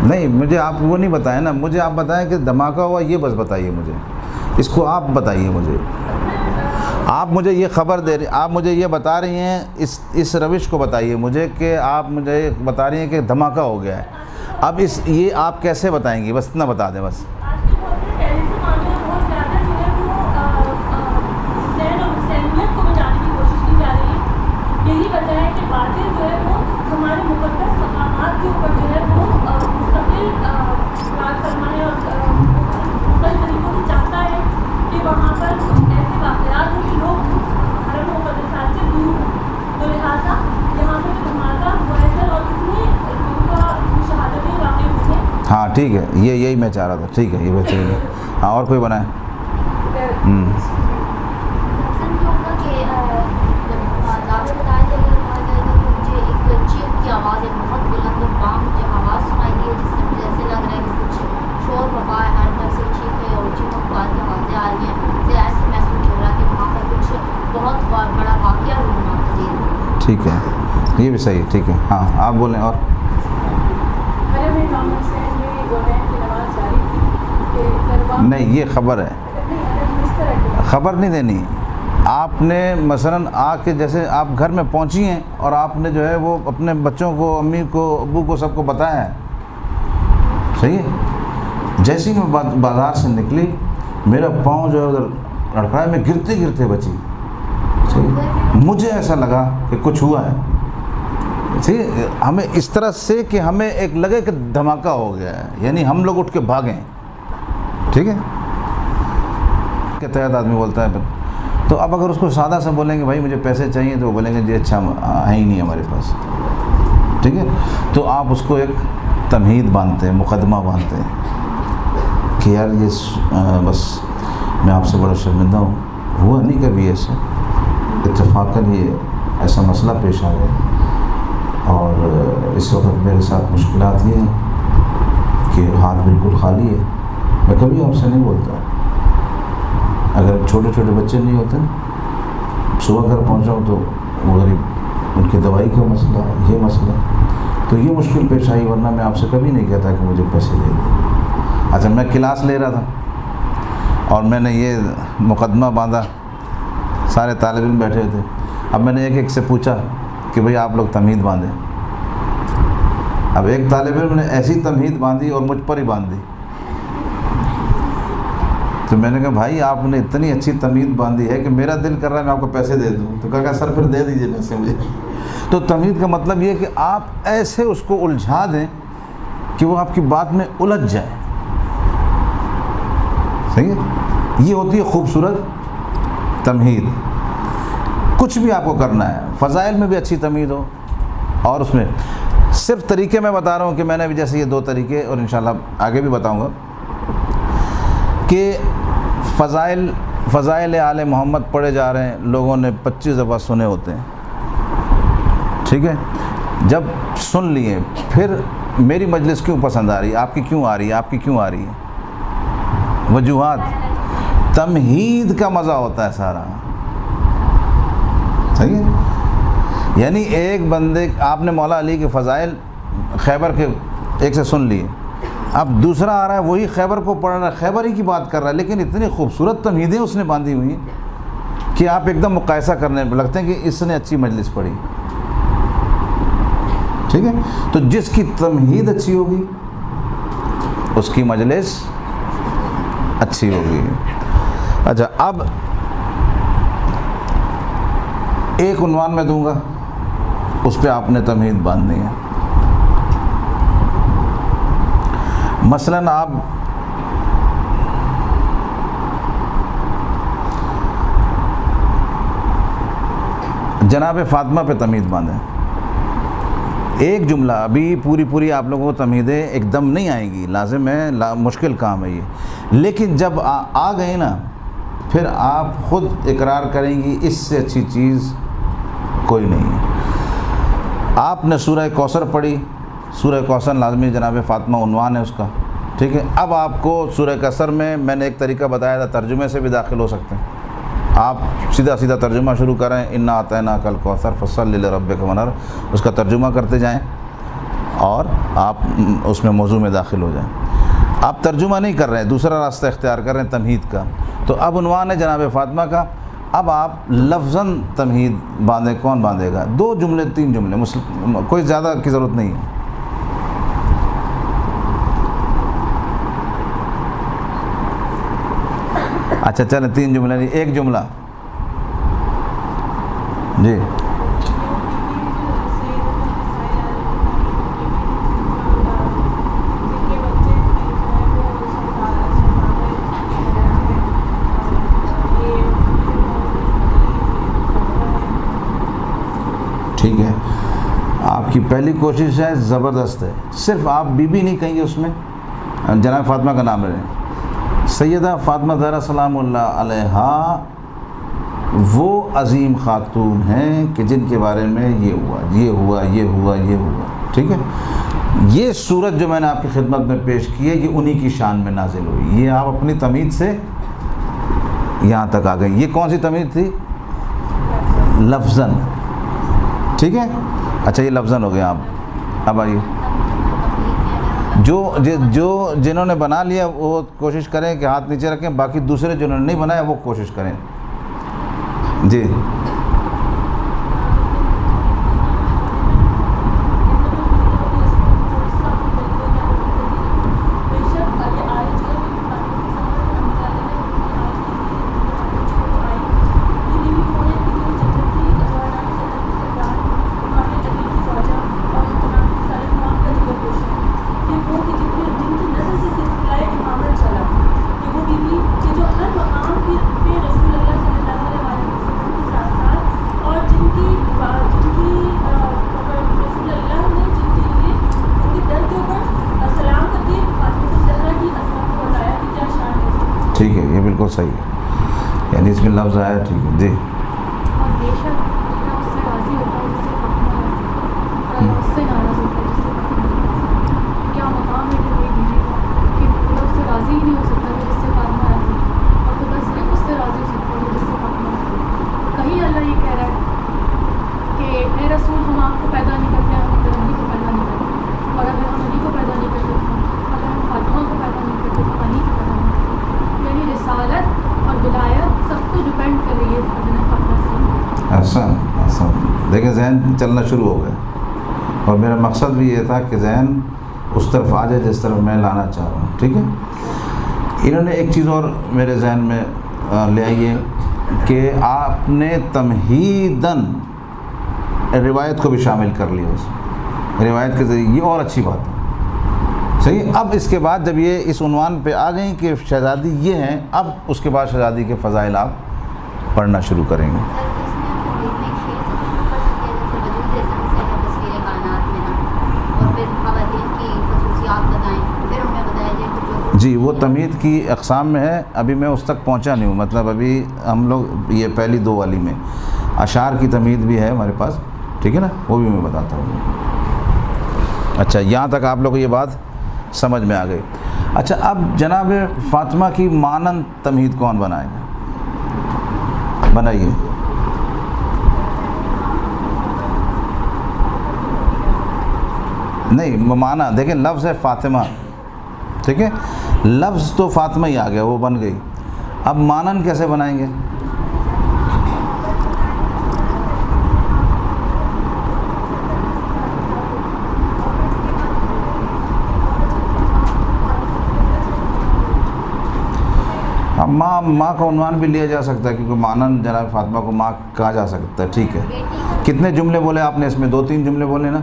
نہیں مجھے آپ وہ نہیں بتائیں نا, مجھے آپ بتائیں کہ دھماکہ ہوا یہ بس بتائیے مجھے, اس کو آپ بتائیے مجھے. آپ مجھے یہ خبر دے رہی, آپ مجھے یہ بتا رہی ہیں, اس روش کو بتائیے مجھے کہ آپ مجھے بتا رہی ہیں کہ دھماکہ ہو گیا ہے. اب یہ آپ کیسے بتائیں گی, بس اتنا بتا دیں بس. یہی وجہ ہے کہ باطل جو ہے وہ ہمارے مقدس مقامات کے اوپر جو ہے وہ مستقل راج فرما ہے اور مختلف طریقوں سے چاہتا ہے کہ وہاں پر ایسے واقعات ہوں کہ لوگ حرم مقدسات سے دور ہوں. تو لہٰذا یہاں پہ جو دھماکہ مؤثر اور کتنے لوگوں کا شہادتیں واقع ہوئی ہیں. ہاں ٹھیک ہے, یہی میں چاہ رہا تھا. ٹھیک ہے, یہ بہترین ہے. ہاں اور کوئی بنائے. آواز ایک بہت بلند اور بام مجھے آواز سنائی دی ہے جس سے مجھے ایسے لگ رہا ہے کہ کچھ شور وبا ہے, ہر طرف سے چیخیں اور چیخوں کی آوازیں آ رہی ہیں. مجھے ایسے محسوس ہو رہا ہے کہ وہاں پر کچھ بہت بڑا واقعہ ہونا چاہیے. ٹھیک ہے, یہ بھی صحیح ہے. ٹھیک ہے, ہاں آپ بولیں. اور نہیں, یہ خبر ہے, خبر نہیں دینی. آپ نے مثلاً آ کے جیسے آپ گھر میں پہنچی ہیں اور آپ نے جو ہے وہ اپنے بچوں کو, امی کو, ابو کو, سب کو بتایا ہے. صحیح ہے. جیسے ہی میں بازار سے نکلی میرا پاؤں جو ہے ادھر لڑکھڑایا, میں گرتے گرتے بچی. صحیح, مجھے ایسا لگا کہ کچھ ہوا ہے. صحیح, ہمیں اس طرح سے کہ ہمیں ایک لگے کہ دھماکہ ہو گیا ہے, یعنی ہم لوگ اٹھ کے بھاگیں. ٹھیک ہے, کے تحت آدمی بولتا ہے. تو اب اگر اس کو سادہ سا بولیں گے بھائی مجھے پیسے چاہیے, تو وہ بولیں گے جی اچھا ہے ہی نہیں ہمارے پاس. ٹھیک ہے, تو آپ اس کو ایک تمہید باندھتے ہیں, مقدمہ باندھتے ہیں کہ یار یہ بس میں آپ سے بڑا شرمندہ ہوں, ہوا نہیں کبھی ایسے, اتفاقاً یہ ایسا مسئلہ پیش آ گیا اور اس وقت میرے ساتھ مشکلات یہ ہیں کہ ہاتھ بالکل خالی ہے. میں کبھی آپ سے نہیں بولتا. اگر چھوٹے چھوٹے بچے نہیں ہوتے نا, صبح گھر پہنچا ہوں تو وہ غریب ان کی دوائی کا مسئلہ, یہ مسئلہ, تو یہ مشکل پیش آئی, ورنہ میں آپ سے کبھی نہیں کہتا کہ مجھے پیسے دے دیں. اچھا, میں کلاس لے رہا تھا اور میں نے یہ مقدمہ باندھا, سارے طالب علم بیٹھے تھے. اب میں نے ایک ایک سے پوچھا کہ بھئی آپ لوگ تمہید باندھیں. اب ایک طالب علم نے ایسی تمہید باندھی اور مجھ پر ہی باندھ دی. تو میں نے کہا بھائی آپ نے اتنی اچھی تمہید باندھی ہے کہ میرا دل کر رہا ہے میں آپ کو پیسے دے دوں. تو کہا سر پھر دے دیجیے پیسے مجھے. تو تمہید کا مطلب یہ کہ آپ ایسے اس کو الجھا دیں کہ وہ آپ کی بات میں الجھ جائے. صحیح ہے, یہ ہوتی ہے خوبصورت تمہید. کچھ بھی آپ کو کرنا ہے, فضائل میں بھی اچھی تمہید ہو, اور اس میں صرف طریقے میں بتا رہا ہوں کہ میں نے بھی جیسے یہ 2 طریقے, اور انشاءاللہ آگے بھی بتاؤں گا کہ فضائل آل محمد پڑھے جا رہے ہیں, لوگوں نے 25 دفعہ سنے ہوتے ہیں. ٹھیک ہے, جب سن لیے پھر میری مجلس کیوں پسند آ رہی ہے, آپ کی کیوں آ رہی ہے, آپ کی کیوں آ رہی ہے, وجوہات. تمہید کا مزہ ہوتا ہے سارا. صحیح ہے, یعنی ایک بندے, آپ نے مولا علی کے فضائل خیبر کے ایک سے سن لیے, اب دوسرا آ رہا ہے وہی خیبر کو پڑھ رہا ہے, خیبر ہی کی بات کر رہا ہے, لیکن اتنی خوبصورت تمہیدیں اس نے باندھی ہوئی کہ آپ ایک دم مقایسہ کرنے لگتے ہیں کہ اس نے اچھی مجلس پڑھی. ٹھیک ہے, تو جس کی تمہید اچھی ہوگی اس کی مجلس اچھی ہوگی. اچھا, اب ایک عنوان میں دوں گا, اس پہ آپ نے تمہید باندھنی ہے. مثلاً آپ جناب فاطمہ پہ تمہید باندھیں. ایک جملہ, ابھی پوری آپ لوگوں کو تمہیدیں ایک دم نہیں آئیں گی, لازم ہے, مشکل کام ہے یہ, لیکن جب آ گئے نا پھر آپ خود اقرار کریں گی اس سے اچھی چیز کوئی نہیں ہے. آپ نے سورہ کوثر پڑھی, سورہ کوثر لازمی جناب فاطمہ عنوان ہے اس کا. ٹھیک ہے, اب آپ کو سورہ کوثر میں نے ایک طریقہ بتایا تھا, ترجمے سے بھی داخل ہو سکتے ہیں. آپ سیدھا ترجمہ شروع کریں, انا اعطیناک الکوثر فصلی لربک وانحر, اس کا ترجمہ کرتے جائیں اور آپ اس میں موضوع میں داخل ہو جائیں. آپ ترجمہ نہیں کر رہے ہیں, دوسرا راستہ اختیار کر رہے ہیں تمہید کا. تو اب عنوان ہے جناب فاطمہ کا, اب آپ لفظاً تمہید باندھیں. کون باندھے گا؟ 2 جملے 3 جملے, کوئی زیادہ کی ضرورت نہیں ہے. اچھا چلیں 3 جملے نہیں, 1 جملہ. جی ٹھیک ہے, آپ کی پہلی کوشش ہے, زبردست ہے. صرف آپ بی بی نہیں کہیں گے اس میں, جناب فاطمہ کا نام لے رہے ہیں. سیدہ فاطمہ زہرا سلام اللہ علیہا وہ عظیم خاتون ہیں کہ جن کے بارے میں یہ ہوا, یہ ہوا, یہ ہوا, یہ ہوا. ٹھیک ہے, یہ صورت جو میں نے آپ کی خدمت میں پیش کی ہے یہ انہی کی شان میں نازل ہوئی. یہ آپ اپنی تمہید سے یہاں تک آ گئی. یہ کون سی تمہید تھی؟ لفظاً. ٹھیک ہے, اچھا یہ لفظاً ہو گیا. آپ اب آئیے, جو جنہوں نے بنا لیا وہ کوشش کریں کہ ہاتھ نیچے رکھیں, باقی دوسرے جنہوں نے نہیں بنایا وہ کوشش کریں. جی ٹھیک ہے, یہ بالکل صحیح ہے, یعنی اس میں لفظ آیا. ٹھیک ہے جی. اور بے شک اللہ اس سے راضی ہوتا ہے جس سے فاطمہ راضی, اور اس سے ناراض ہوتا ہے جس سے فاطمہ راضی. کیا مقام ہے کہ کوئی بیوی کہ خدا اس سے راضی ہی نہیں ہو سکتا کہ جس سے فاطمہ راضی, اور خدا صرف اس سے راضی ہو سکتا ہے جس سے فاطمہ راضی. کہیں اللہ یہ کہہ رہا ہے کہ اے رسول ہم آپ کو پیدا نہیں کرتے, ہم اپنے نبی کو پیدا نہیں کرتے, اور اگر ہم نبی کو پیدا نہیں کرتے, اگر ہم فاطمہ کو پیدا نہیں کرتے تو علی کو پیدا نہیں کرتے. یعنی رسالت اور ولایت سب کو ڈپینڈ کر رہی ہے فاطمہ سے. ایسا دیکھیں ذہن چلنا شروع ہو گیا, اور میرا مقصد بھی یہ تھا کہ ذہن اس طرف آ جائے جس طرف میں لانا چاہ رہا ہوں. ٹھیک ہے, انہوں نے ایک چیز اور میرے ذہن میں لے آئی ہے کہ آپ نے تمہیداً روایت کو بھی شامل کر لیا اس میں, روایت کے ذریعے. یہ اور اچھی بات ہے. صحیح. اب اس کے بعد جب یہ اس عنوان پہ آ گئیں کہ شہزادی یہ ہیں, اب اس کے بعد شہزادی کے فضائل آپ پڑھنا شروع کریں گے. جی وہ تمہید کی اقسام میں ہے, ابھی میں اس تک پہنچا نہیں ہوں. مطلب ابھی ہم لوگ یہ پہلی 2 والی میں اشعار کی تمہید بھی ہے ہمارے پاس. ٹھیک ہے نا, وہ بھی میں بتاتا ہوں. اچھا یہاں تک آپ لوگ کو یہ بات سمجھ میں آ گئی. اچھا اب جناب فاطمہ کی مانند تمہید کون بنائے گا؟ بنائیے. نہیں معنی دیکھیں, لفظ ہے فاطمہ. ٹھیک ہے, لفظ تو فاطمہ ہی آ گیا, وہ بن گئی. اب مانن کیسے بنائیں گے؟ ماں کا عنوان بھی لیا جا سکتا ہے, کیونکہ مانن جناب فاطمہ کو ماں کہا جا سکتا ہے. ٹھیک ہے, کتنے جملے بولے آپ نے اس میں؟ 2-3 جملے بولے نا.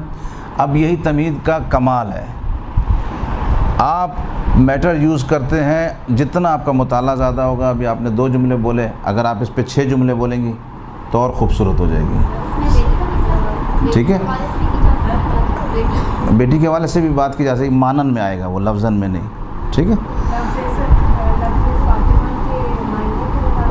اب یہی تمہید کا کمال ہے. آپ میٹر یوز کرتے ہیں, جتنا آپ کا مطالعہ زیادہ ہوگا. ابھی آپ نے 2 جملے بولے, اگر آپ اس پہ 6 جملے بولیں گی تو اور خوبصورت ہو جائے گی. ٹھیک ہے, بیٹی کے حوالے سے بھی بات کی جا سکتی, مانن میں آئے گا وہ, لفظاً میں نہیں. ٹھیک ہے,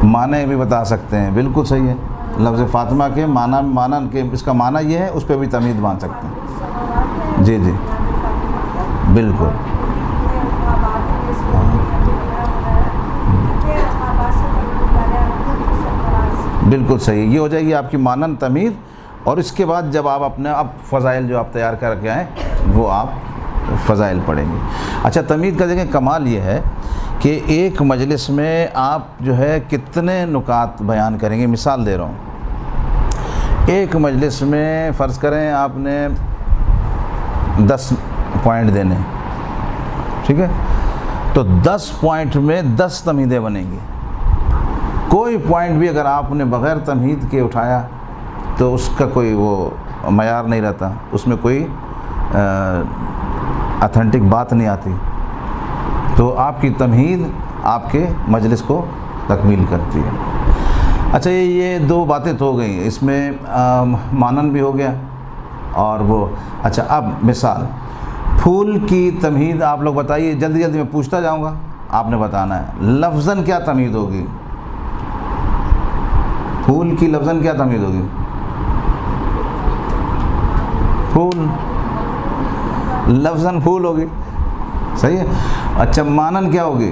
معنی بھی بتا سکتے ہیں. بالکل صحیح ہے, لفظ فاطمہ کے معنی کے اس کا معنی یہ ہے, اس پہ بھی تمہید باندھ سکتے ہیں. جی جی بالکل. بالکل صحیح, یہ ہو جائے گی آپ کی مانن تمہید. اور اس کے بعد جب آپ اپنے اب فضائل جو آپ تیار کر کے آئیں وہ آپ فضائل پڑھیں گے۔ اچھا، تمہید کا دیکھیں کمال یہ ہے کہ ایک مجلس میں آپ جو ہے کتنے نکات بیان کریں گے۔ مثال دے رہا ہوں، ایک مجلس میں فرض کریں آپ نے 10 پوائنٹ دینے، ٹھیک ہے، تو 10 پوائنٹ میں 10 تمہیدیں بنیں گی۔ کوئی پوائنٹ بھی اگر آپ نے بغیر تمہید کے اٹھایا تو اس کا کوئی وہ معیار نہیں رہتا، اس میں کوئی اتھینٹک بات نہیں آتی۔ تو آپ کی تمہید آپ کے مجلس کو تکمیل کرتی ہے۔ اچھا، یہ 2 باتیں تو ہو گئیں، اس میں مانن بھی ہو گیا اور وہ۔ اچھا، اب مثال پھول کی تمہید آپ لوگ بتائیے، جلدی جلدی میں پوچھتا جاؤں گا، آپ نے بتانا ہے۔ لفظاً کیا تمہید ہوگی؟ پھول کی لفظاً کیا تمہید ہوگی؟ پھول، لفظاً پھول ہوگی، صحیح ہے۔ اچھا، مانن کیا ہوگی؟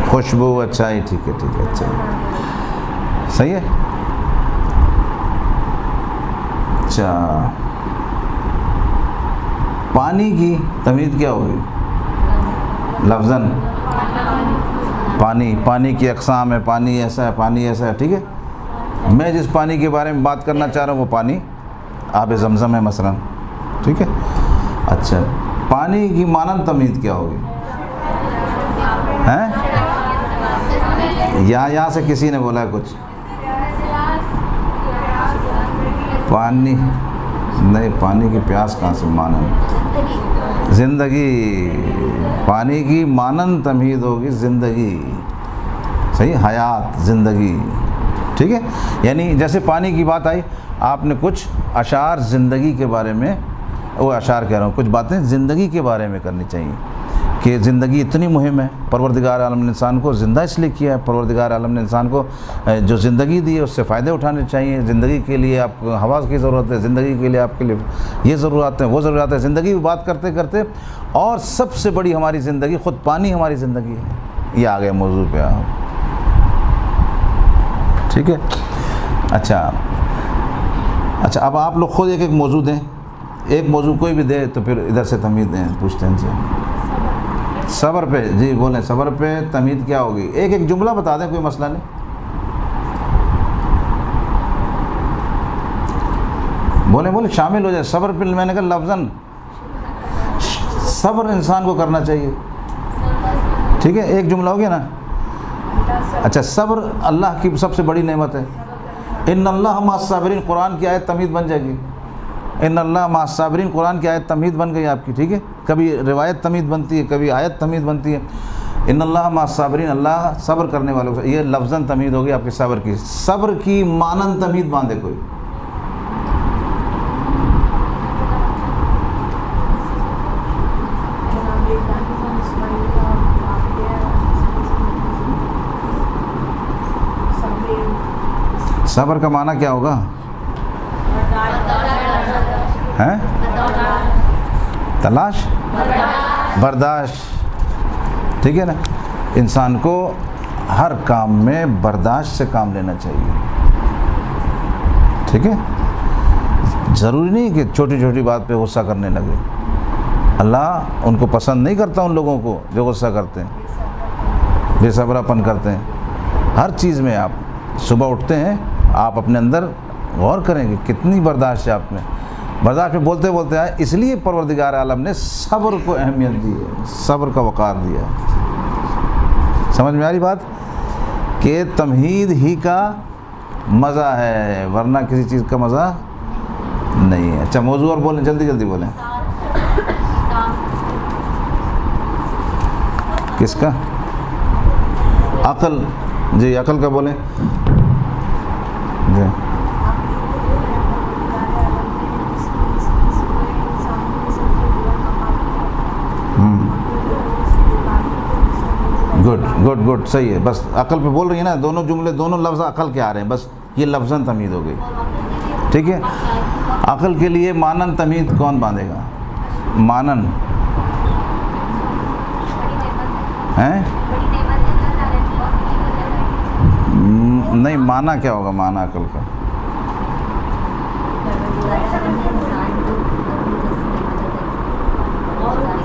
خوشبو، اچھائی، ٹھیک ہے ٹھیک ہے، اچھا صحیح ہے۔ اچھا، پانی کی تمہید کیا ہوگی؟ لفظاً پانی کی اقسام ہے، پانی ایسا ہے، پانی ایسا ہے، ٹھیک ہے۔ میں جس پانی کے بارے میں بات کرنا چاہ رہا ہوں وہ پانی آب زمزم ہے مثلا، ٹھیک ہے۔ اچھا، پانی کی مانند تمہید کیا ہوگی؟ ہیں؟ یہاں سے کسی نے بولا ہے کچھ؟ پانی نہیں، پانی کی پیاس کہاں سے مانند؟ زندگی، پانی کی مانند تمہید ہوگی زندگی، صحیح، حیات، زندگی، ٹھیک ہے۔ یعنی جیسے پانی کی بات آئی، آپ نے کچھ اشعار زندگی کے بارے میں، وہ اشعار کہہ رہا ہوں، کچھ باتیں زندگی کے بارے میں کرنی چاہیے کہ زندگی اتنی مہم ہے، پروردگار عالم نے انسان کو زندہ اس لیے کیا ہے، پروردگار عالم نے انسان کو جو زندگی دی ہے اس سے فائدے اٹھانے چاہیے۔ زندگی کے لیے آپ کو ہوا کی ضرورت ہے، زندگی کے لیے آپ کے لیے یہ ضرورت ہے، وہ ضرورت ہے، زندگی کی بات کرتے کرتے، اور سب سے بڑی ہماری زندگی خود پانی ہماری زندگی ہے۔ یہ آ گئے موضوع پہ آپ، ٹھیک ہے۔ اچھا، اب آپ لوگ خود ایک ایک موضوع دیں، ایک موضوع کوئی بھی دے تو پھر ادھر سے تمہید دیں، پوچھتے ہیں ان سے۔ صبر پہ، جی بولیں، صبر پہ تمہید کیا ہوگی؟ ایک ایک جملہ بتا دیں، کوئی مسئلہ نہیں، بولیں شامل ہو جائے۔ صبر پہ میں نے کہا لفظاً صبر انسان کو کرنا چاہیے، ٹھیک ہے، ایک جملہ ہو گیا نا۔ اچھا، صبر اللہ کی سب سے بڑی نعمت ہے۔ ان اللہ مع الصابرین، قرآن کی آیت تمہید بن جائے گی۔ ان اللہ مع الصابرین، قرآن کی آیت تمہید بن گئی آپ کی، ٹھیک ہے۔ کبھی روایت تمہید بنتی ہے، کبھی آیت تمہید بنتی ہے۔ ان اللہ مع الصابرین، اللہ صبر کرنے والوں سے، یہ لفظاً تمہید ہوگی آپ کے صبر کی۔ صبر کی مانند تمہید باندھے کوئی؟ صبر کا معنی کیا ہوگا؟ ہیں؟ تلاش، برداشت، ٹھیک ہے نا۔ انسان کو ہر کام میں برداشت سے کام لینا چاہیے، ٹھیک ہے۔ ضروری نہیں کہ چھوٹی چھوٹی بات پہ غصہ کرنے لگے، اللہ ان کو پسند نہیں کرتا ان لوگوں کو جو غصہ کرتے ہیں، بے صبرا پن کرتے ہیں۔ ہر چیز میں آپ صبح اٹھتے ہیں، آپ اپنے اندر غور کریں گے کتنی برداشت ہے آپ میں، برداشت پہ بولتے بولتے آئے۔ اس لیے پروردگار عالم نے صبر کو اہمیت دی ہے، صبر کا وقار دیا ہے۔ سمجھ میں آ رہی بات؟ کہ تمہید ہی کا مزہ ہے، ورنہ کسی چیز کا مزہ نہیں ہے۔ اچھا، موضوع اور بولیں، جلدی جلدی بولیں۔ کس کا؟ عقل، جی عقل کا بولیں جی۔ گڈ، صحیح ہے۔ بس عقل پہ بول رہی ہے نا، دونوں جملے، دونوں لفظ عقل کے آ رہے ہیں، بس یہ لفظاً تمہید ہو گئی، ٹھیک ہے۔ عقل کے لیے مانن تمہید کون باندھے گا؟ مانن ہیں؟ نہیں، معنی کیا ہوگا معنی عقل کا؟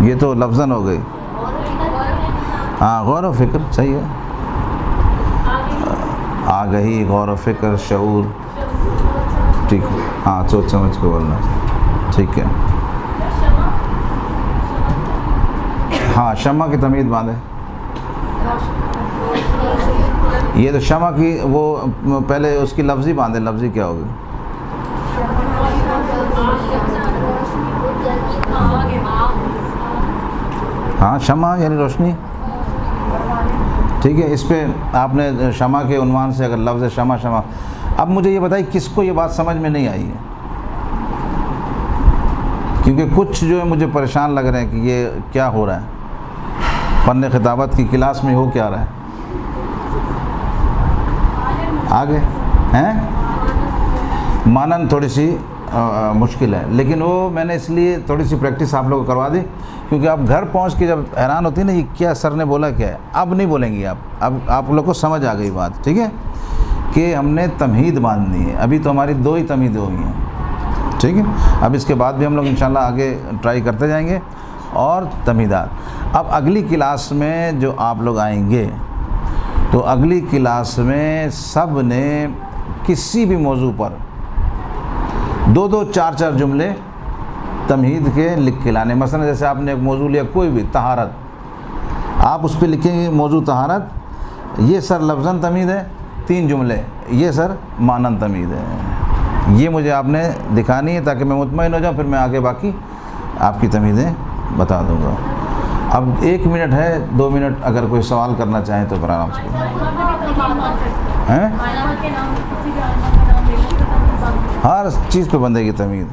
یہ تو لفظاً ہو گئی. ہاں غور و فکر صحیح ہے. آگہی، غور و فکر، شعور. ٹھیک ہے. ہاں سوچ سمجھ کے بولنا. ٹھیک ہے. ہاں شمع کی تمید باندھے. یہ تو شمع کی وہ پہلے اس کی لفظی باندھے. لفظی کیا ہوگی؟ ہاں شمع یعنی روشنی. ٹھیک ہے. اس پہ آپ نے شمع کے عنوان سے اگر لفظ شمع شمع. اب مجھے یہ بتائیے کس کو یہ بات سمجھ میں نہیں آئی ہے؟ کیونکہ کچھ جو ہے مجھے پریشان لگ رہے ہیں کہ یہ کیا ہو رہا ہے. فن خطابت کی کلاس میں ہو کیا رہا ہے؟ آگے ہیں مانن تھوڑی سی مشکل ہے، لیکن وہ میں نے اس لیے تھوڑی سی پریکٹس آپ لوگوں کو کروا دی کیونکہ آپ گھر پہنچ کے جب حیران ہوتی ہے نا یہ کیا سر نے بولا کیا ہے. اب نہیں بولیں گی آپ. اب آپ لوگ کو سمجھ آ گئی بات. ٹھیک ہے کہ ہم نے تمہید باندھنی ہے. ابھی تو ہماری 2 ہی تمہیدیں ہوئی ہیں. ٹھیک ہے. اب اس کے بعد بھی ہم لوگ انشاءاللہ آگے ٹرائی کرتے جائیں گے اور تمہیدات. اب اگلی کلاس میں جو آپ لوگ آئیں گے تو اگلی کلاس میں سب نے کسی بھی موضوع پر 2 4 جملے تمہید کے لکھ کے لانے. مثلا جیسے آپ نے ایک موضوع لیا کوئی بھی طہارت، آپ اس پہ لکھیں گے موضوع طہارت. یہ سر لفظاً تمہید ہے 3 جملے. یہ سر مانن تمہید ہے. یہ مجھے آپ نے دکھانی ہے تاکہ میں مطمئن ہو جاؤں. پھر میں آگے باقی آپ کی تمہیدیں بتا دوں گا. اب 1 منٹ ہے 2 منٹ اگر کوئی سوال کرنا چاہیں تو آرام سے ہیں. ہر چیز پہ بندے کی تمہید.